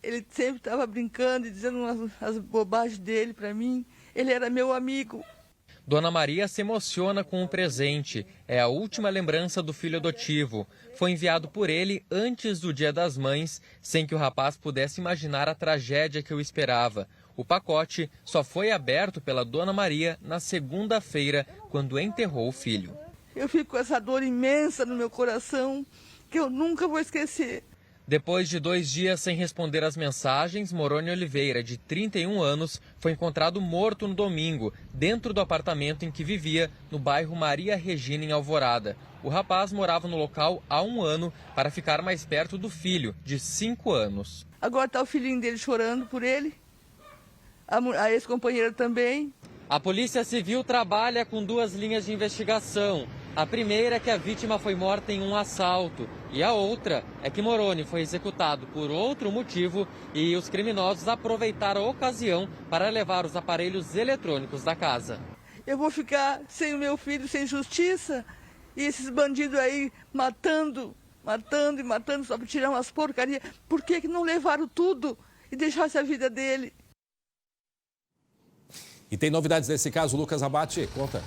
ele sempre estava brincando e dizendo as bobagens dele para mim. Ele era meu amigo. Dona Maria se emociona com o presente. É a última lembrança do filho adotivo. Foi enviado por ele antes do Dia das Mães, sem que o rapaz pudesse imaginar a tragédia que o esperava. O pacote só foi aberto pela Dona Maria na segunda-feira, quando enterrou o filho. Eu fico com essa dor imensa no meu coração, que eu nunca vou esquecer. Depois de 2 dias sem responder às mensagens, Moroni Oliveira, de 31 anos, foi encontrado morto no domingo, dentro do apartamento em que vivia, no bairro Maria Regina, em Alvorada. O rapaz morava no local há 1 ano para ficar mais perto do filho, de 5 anos. Agora está o filhinho dele chorando por ele. a ex-companheira também. A Polícia Civil trabalha com 2 linhas de investigação. A primeira é que a vítima foi morta em um assalto e a outra é que Moroni foi executado por outro motivo e os criminosos aproveitaram a ocasião para levar os aparelhos eletrônicos da casa. Eu vou ficar sem o meu filho, sem justiça, e esses bandidos aí matando só para tirar umas porcarias. Por que não levaram tudo e deixassem a vida dele? E tem novidades nesse caso, Lucas Abate, conta.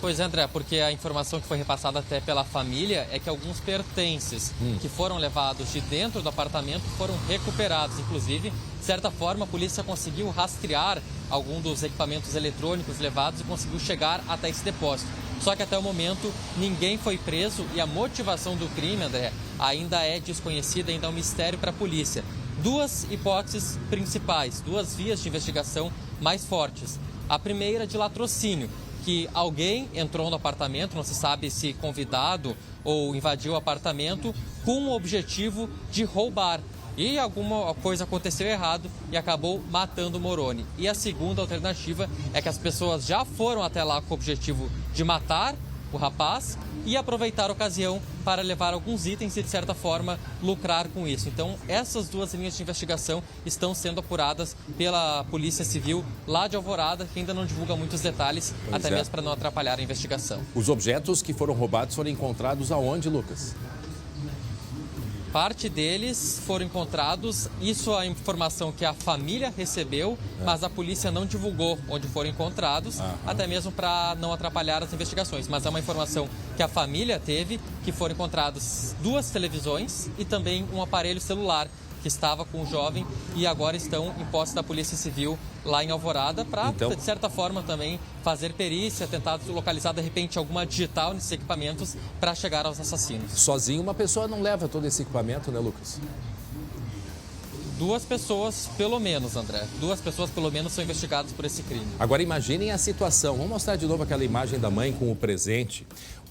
Pois é, André, porque a informação que foi repassada até pela família é que alguns pertences que foram levados de dentro do apartamento foram recuperados. Inclusive, de certa forma, a polícia conseguiu rastrear algum dos equipamentos eletrônicos levados e conseguiu chegar até esse depósito. Só que até o momento ninguém foi preso e a motivação do crime, André, ainda é desconhecida, ainda é um mistério para a polícia. 2 hipóteses principais, 2 vias de investigação mais fortes. A primeira de latrocínio, que alguém entrou no apartamento, não se sabe se convidado ou invadiu o apartamento, com o objetivo de roubar. E alguma coisa aconteceu errado e acabou matando o Moroni. E a segunda alternativa é que as pessoas já foram até lá com o objetivo de matar o rapaz e aproveitar a ocasião para levar alguns itens e, de certa forma, lucrar com isso. Então, essas 2 linhas de investigação estão sendo apuradas pela Polícia Civil lá de Alvorada, que ainda não divulga muitos detalhes, até mesmo para não atrapalhar a investigação. Os objetos que foram roubados foram encontrados aonde, Lucas? Parte deles foram encontrados, isso é a informação que a família recebeu, mas a polícia não divulgou onde foram encontrados, até mesmo para não atrapalhar as investigações. Mas é uma informação que a família teve, que foram encontradas 2 televisões e também um aparelho celular que estava com o jovem e agora estão em posse da Polícia Civil lá em Alvorada para, de certa forma, também fazer perícia, tentar localizar, de repente, alguma digital nesses equipamentos para chegar aos assassinos. Sozinho uma pessoa não leva todo esse equipamento, né, Lucas? 2 pessoas, pelo menos, André. 2 pessoas, pelo menos, são investigadas por esse crime. Agora, imaginem a situação. Vamos mostrar de novo aquela imagem da mãe com o presente.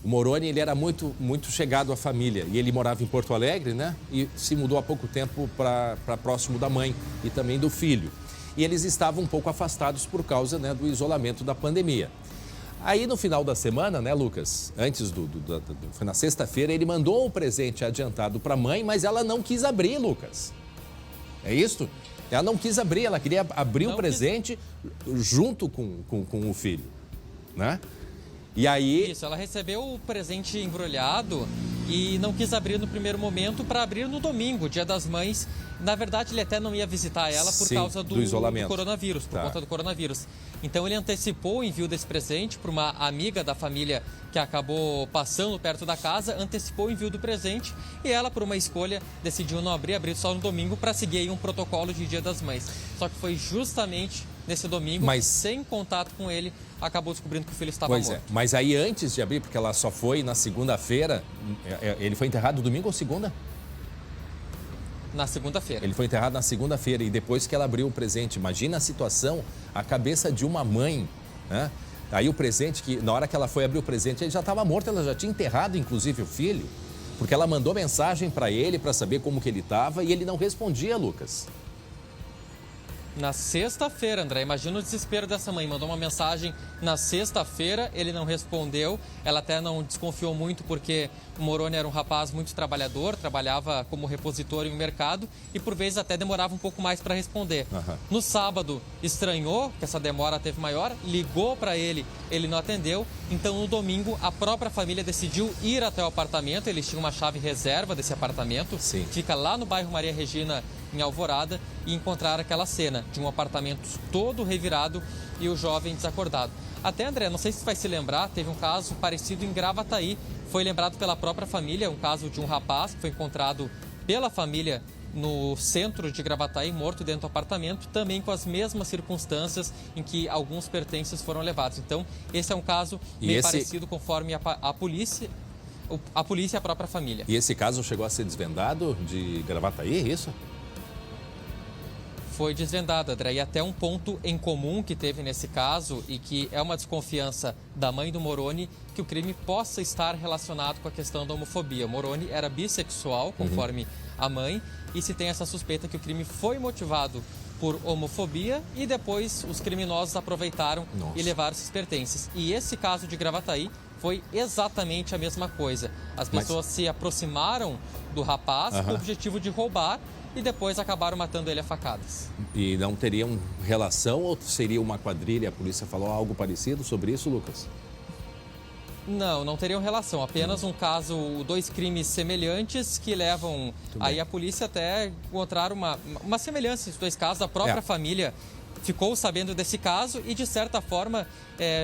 O Moroni, ele era muito chegado à família e ele morava em Porto Alegre, né? E se mudou há pouco tempo para próximo da mãe e também do filho. E eles estavam um pouco afastados por causa, né, do isolamento da pandemia. Aí no final da semana, né, Lucas, foi na sexta-feira, ele mandou um presente adiantado para a mãe, mas ela não quis abrir, Lucas. É isso? Ela não quis abrir, ela queria abrir o presente junto com o filho, né? E aí... Isso, ela recebeu o presente embrulhado e não quis abrir no primeiro momento para abrir no domingo, Dia das Mães. Na verdade, ele até não ia visitar ela por causa do isolamento, do coronavírus, por conta do coronavírus. Então, ele antecipou o envio desse presente para uma amiga da família que acabou passando perto da casa, antecipou o envio do presente e ela, por uma escolha, decidiu não abrir só no domingo para seguir aí um protocolo de Dia das Mães. Só que foi justamente nesse domingo, sem contato com ele, acabou descobrindo que o filho estava morto. Mas aí antes de abrir, porque ela só foi na segunda-feira, ele foi enterrado domingo ou segunda? Na segunda-feira. Ele foi enterrado na segunda-feira e depois que ela abriu o presente, imagina a situação, a cabeça de uma mãe, né? Aí o presente, que na hora que ela foi abrir o presente, ele já estava morto, ela já tinha enterrado inclusive o filho, porque ela mandou mensagem para ele para saber como que ele estava e ele não respondia, Lucas. Na sexta-feira, André, imagina o desespero dessa mãe. Mandou uma mensagem na sexta-feira, ele não respondeu. Ela até não desconfiou muito porque o Moroni era um rapaz muito trabalhador, trabalhava como repositor em um mercado e por vezes até demorava um pouco mais para responder. No sábado, estranhou que essa demora teve maior, ligou para ele, ele não atendeu. Então, no domingo, a própria família decidiu ir até o apartamento. Eles tinham uma chave reserva desse apartamento. Fica lá no bairro Maria Regina, em Alvorada, e encontrar aquela cena de um apartamento todo revirado e o jovem desacordado. Até, André, não sei se você vai se lembrar, teve um caso parecido em Gravataí, foi lembrado pela própria família, um caso de um rapaz que foi encontrado pela família no centro de Gravataí, morto dentro do apartamento, também com as mesmas circunstâncias em que alguns pertences foram levados. Então, esse é um caso meio parecido conforme a polícia e a própria família. E esse caso chegou a ser desvendado de Gravataí, é isso? Foi desvendado, André, e até um ponto em comum que teve nesse caso e que é uma desconfiança da mãe do Moroni que o crime possa estar relacionado com a questão da homofobia. O Moroni era bissexual, conforme a mãe, e se tem essa suspeita que o crime foi motivado por homofobia e depois os criminosos aproveitaram e levaram esses pertences. E esse caso de Gravataí foi exatamente a mesma coisa. As pessoas se aproximaram do rapaz com o objetivo de roubar e depois acabaram matando ele a facadas. E não teriam relação ou seria uma quadrilha? A polícia falou algo parecido sobre isso, Lucas? Não teriam relação. Apenas um caso, 2 crimes semelhantes que levam aí a polícia até encontrar uma semelhança entre 2 casos. A própria família ficou sabendo desse caso e, de certa forma,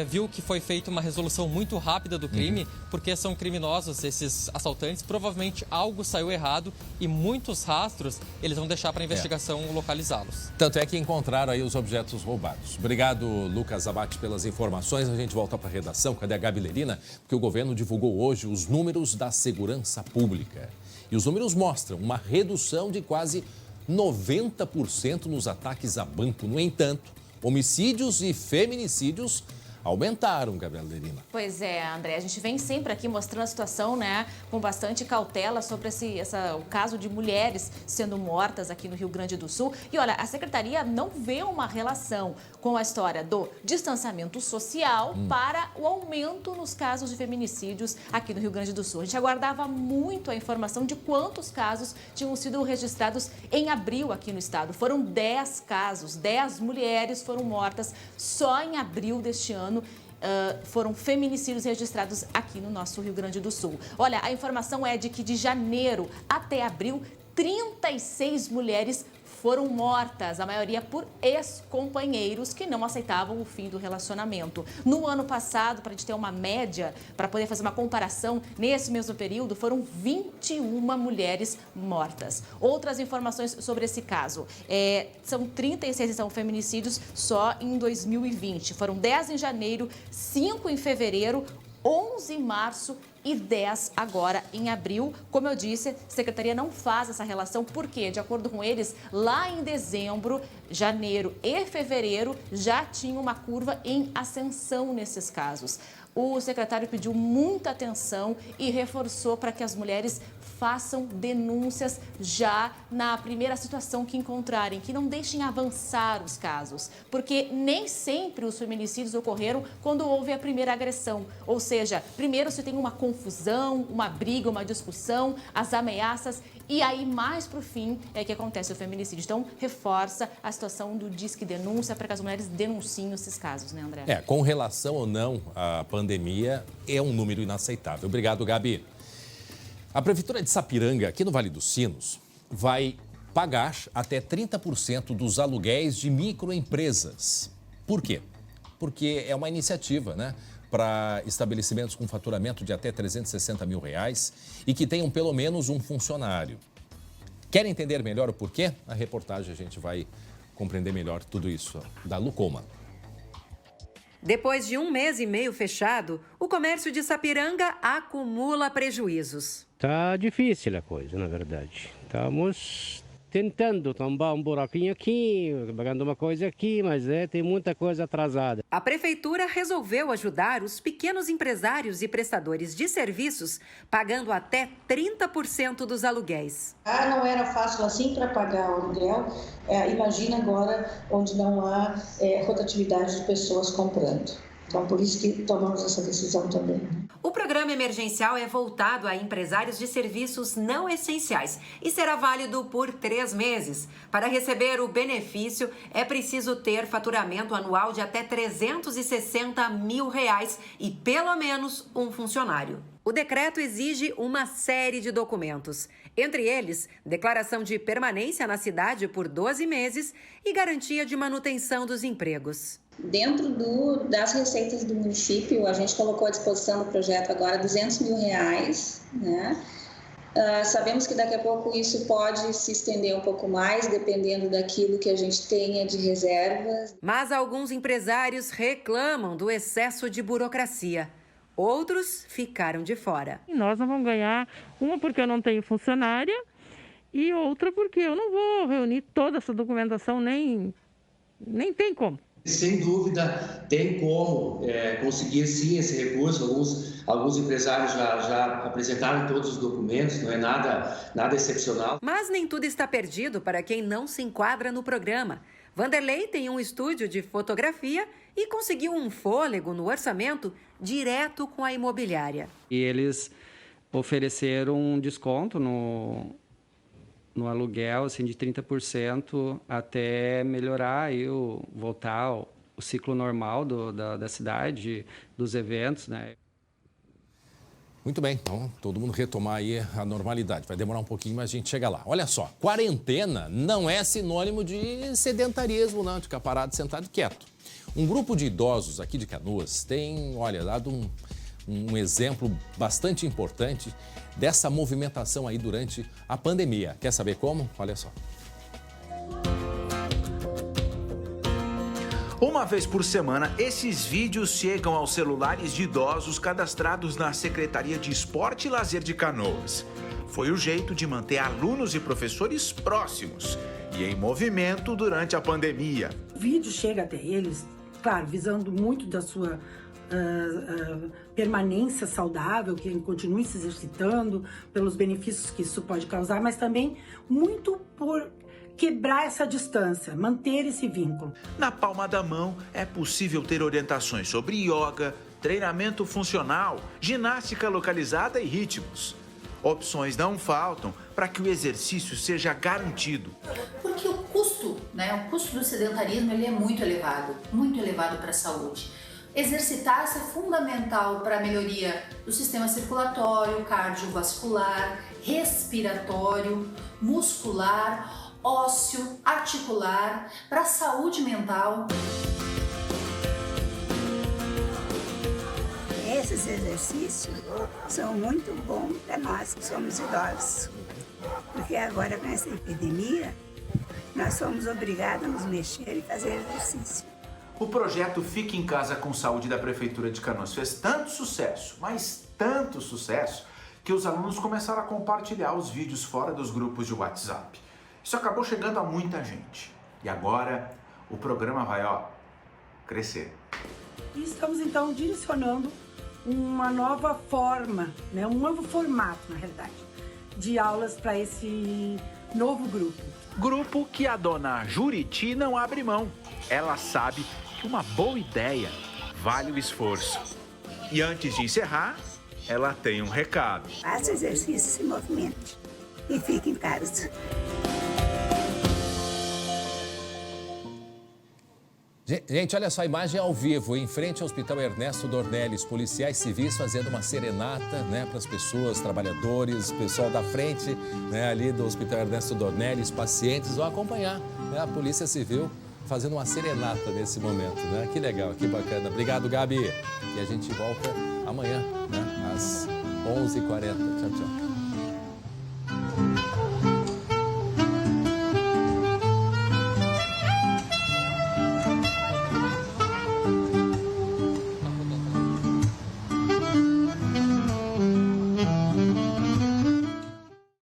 viu que foi feita uma resolução muito rápida do crime, porque são criminosos esses assaltantes. Provavelmente algo saiu errado e muitos rastros eles vão deixar para a investigação localizá-los. Tanto é que encontraram aí os objetos roubados. Obrigado, Lucas Abate, pelas informações. A gente volta para a redação. Cadê a Gabi Lerina? Porque o governo divulgou hoje os números da segurança pública. E os números mostram uma redução de quase 90% nos ataques a banco. No entanto, homicídios e feminicídios aumentaram, Gabriela Lerina. Pois é, André, a gente vem sempre aqui mostrando a situação, né, com bastante cautela sobre o caso de mulheres sendo mortas aqui no Rio Grande do Sul. E olha, a Secretaria não vê uma relação com a história do distanciamento social para o aumento nos casos de feminicídios aqui no Rio Grande do Sul. A gente aguardava muito a informação de quantos casos tinham sido registrados em abril aqui no estado. Foram 10 casos, 10 mulheres foram mortas só em abril deste ano. Foram feminicídios registrados aqui no nosso Rio Grande do Sul. Olha, a informação é de que de janeiro até abril, 36 mulheres foram mortas, a maioria por ex-companheiros que não aceitavam o fim do relacionamento. No ano passado, para a gente ter uma média, para poder fazer uma comparação, nesse mesmo período, foram 21 mulheres mortas. Outras informações sobre esse caso. São 36 feminicídios só em 2020. Foram 10 em janeiro, 5 em fevereiro, 11 em março e 10 agora em abril. Como eu disse, a Secretaria não faz essa relação porque, de acordo com eles, lá em dezembro, janeiro e fevereiro já tinha uma curva em ascensão nesses casos. O secretário pediu muita atenção e reforçou para que as mulheres façam denúncias já na primeira situação que encontrarem, que não deixem avançar os casos, porque nem sempre os feminicídios ocorreram quando houve a primeira agressão. Ou seja, primeiro se tem uma confusão, uma briga, uma discussão, as ameaças, e aí mais para o fim é que acontece o feminicídio. Então, reforça a situação do Disque Denúncia para que as mulheres denunciem esses casos, né, André? Com relação ou não à pandemia, é um número inaceitável. Obrigado, Gabi. A Prefeitura de Sapiranga, aqui no Vale dos Sinos, vai pagar até 30% dos aluguéis de microempresas. Por quê? Porque é uma iniciativa, né, para estabelecimentos com faturamento de até R$360 mil e que tenham pelo menos um funcionário. Quer entender melhor o porquê? Na reportagem a gente vai compreender melhor tudo isso, da Lucoma. Depois de 1 mês e meio fechado, o comércio de Sapiranga acumula prejuízos. Tá difícil a coisa, na verdade. Estamos tentando tombar um buraquinho aqui, pagando uma coisa aqui, mas tem muita coisa atrasada. A Prefeitura resolveu ajudar os pequenos empresários e prestadores de serviços, pagando até 30% dos aluguéis. Não era fácil assim para pagar o aluguel. Imagina agora onde não há rotatividade de pessoas comprando. Então, por isso que tomamos essa decisão também. O programa emergencial é voltado a empresários de serviços não essenciais e será válido por 3 meses. Para receber o benefício, é preciso ter faturamento anual de até R$360 mil e pelo menos um funcionário. O decreto exige uma série de documentos, entre eles, declaração de permanência na cidade por 12 meses e garantia de manutenção dos empregos. Dentro das receitas do município, a gente colocou à disposição do projeto agora R$200 mil, né? Sabemos que daqui a pouco isso pode se estender um pouco mais, dependendo daquilo que a gente tenha de reservas. Mas alguns empresários reclamam do excesso de burocracia. Outros ficaram de fora. Nós não vamos ganhar, uma porque eu não tenho funcionária e outra porque eu não vou reunir toda essa documentação, nem tem como. Sem dúvida, tem como conseguir sim esse recurso. Alguns empresários já apresentaram todos os documentos, não é nada excepcional. Mas nem tudo está perdido para quem não se enquadra no programa. Vanderlei tem um estúdio de fotografia e conseguiu um fôlego no orçamento direto com a imobiliária. E eles ofereceram um desconto no aluguel assim, de 30% até melhorar e voltar o ciclo normal da cidade, dos eventos, né? Muito bem, então todo mundo retomar aí a normalidade. Vai demorar um pouquinho, mas a gente chega lá. Olha só, quarentena não é sinônimo de sedentarismo, não, de ficar parado, sentado, quieto. Um grupo de idosos aqui de Canoas tem, olha, dado um exemplo bastante importante dessa movimentação aí durante a pandemia. Quer saber como? Olha só. Uma vez por semana, esses vídeos chegam aos celulares de idosos cadastrados na Secretaria de Esporte e Lazer de Canoas. Foi o jeito de manter alunos e professores próximos e em movimento durante a pandemia. O vídeo chega até eles, claro, visando muito da sua permanência saudável, que continue se exercitando, pelos benefícios que isso pode causar, mas também muito por quebrar essa distância, manter esse vínculo. Na palma da mão é possível ter orientações sobre yoga, treinamento funcional, ginástica localizada e ritmos. Opções não faltam para que o exercício seja garantido. Porque o custo do sedentarismo ele é muito elevado para a saúde. Exercitar-se é fundamental para a melhoria do sistema circulatório, cardiovascular, respiratório, muscular, ósseo, articular, para a saúde mental. Esses exercícios são muito bons para nós que somos idosos, porque agora com essa epidemia nós somos obrigados a nos mexer e fazer exercício. O projeto Fique em Casa com Saúde da Prefeitura de Canoas fez tanto sucesso, mas tanto sucesso, que os alunos começaram a compartilhar os vídeos fora dos grupos de WhatsApp. Isso acabou chegando a muita gente. E agora o programa vai, crescer. E estamos então direcionando uma nova forma, um novo formato, na realidade, de aulas para esse novo grupo. Grupo que a dona Juriti não abre mão. Ela sabe que uma boa ideia vale o esforço. E antes de encerrar, ela tem um recado. Faça exercício, se movimente e fique em casa. Gente, olha só a imagem ao vivo, em frente ao Hospital Ernesto Dornelles, policiais civis fazendo uma serenata, para as pessoas, trabalhadores, pessoal da frente, ali do Hospital Ernesto Dornelles, pacientes, vão acompanhar, a Polícia Civil fazendo uma serenata nesse momento, Que legal, que bacana. Obrigado, Gabi. E a gente volta amanhã, às 11h40. Tchau, tchau.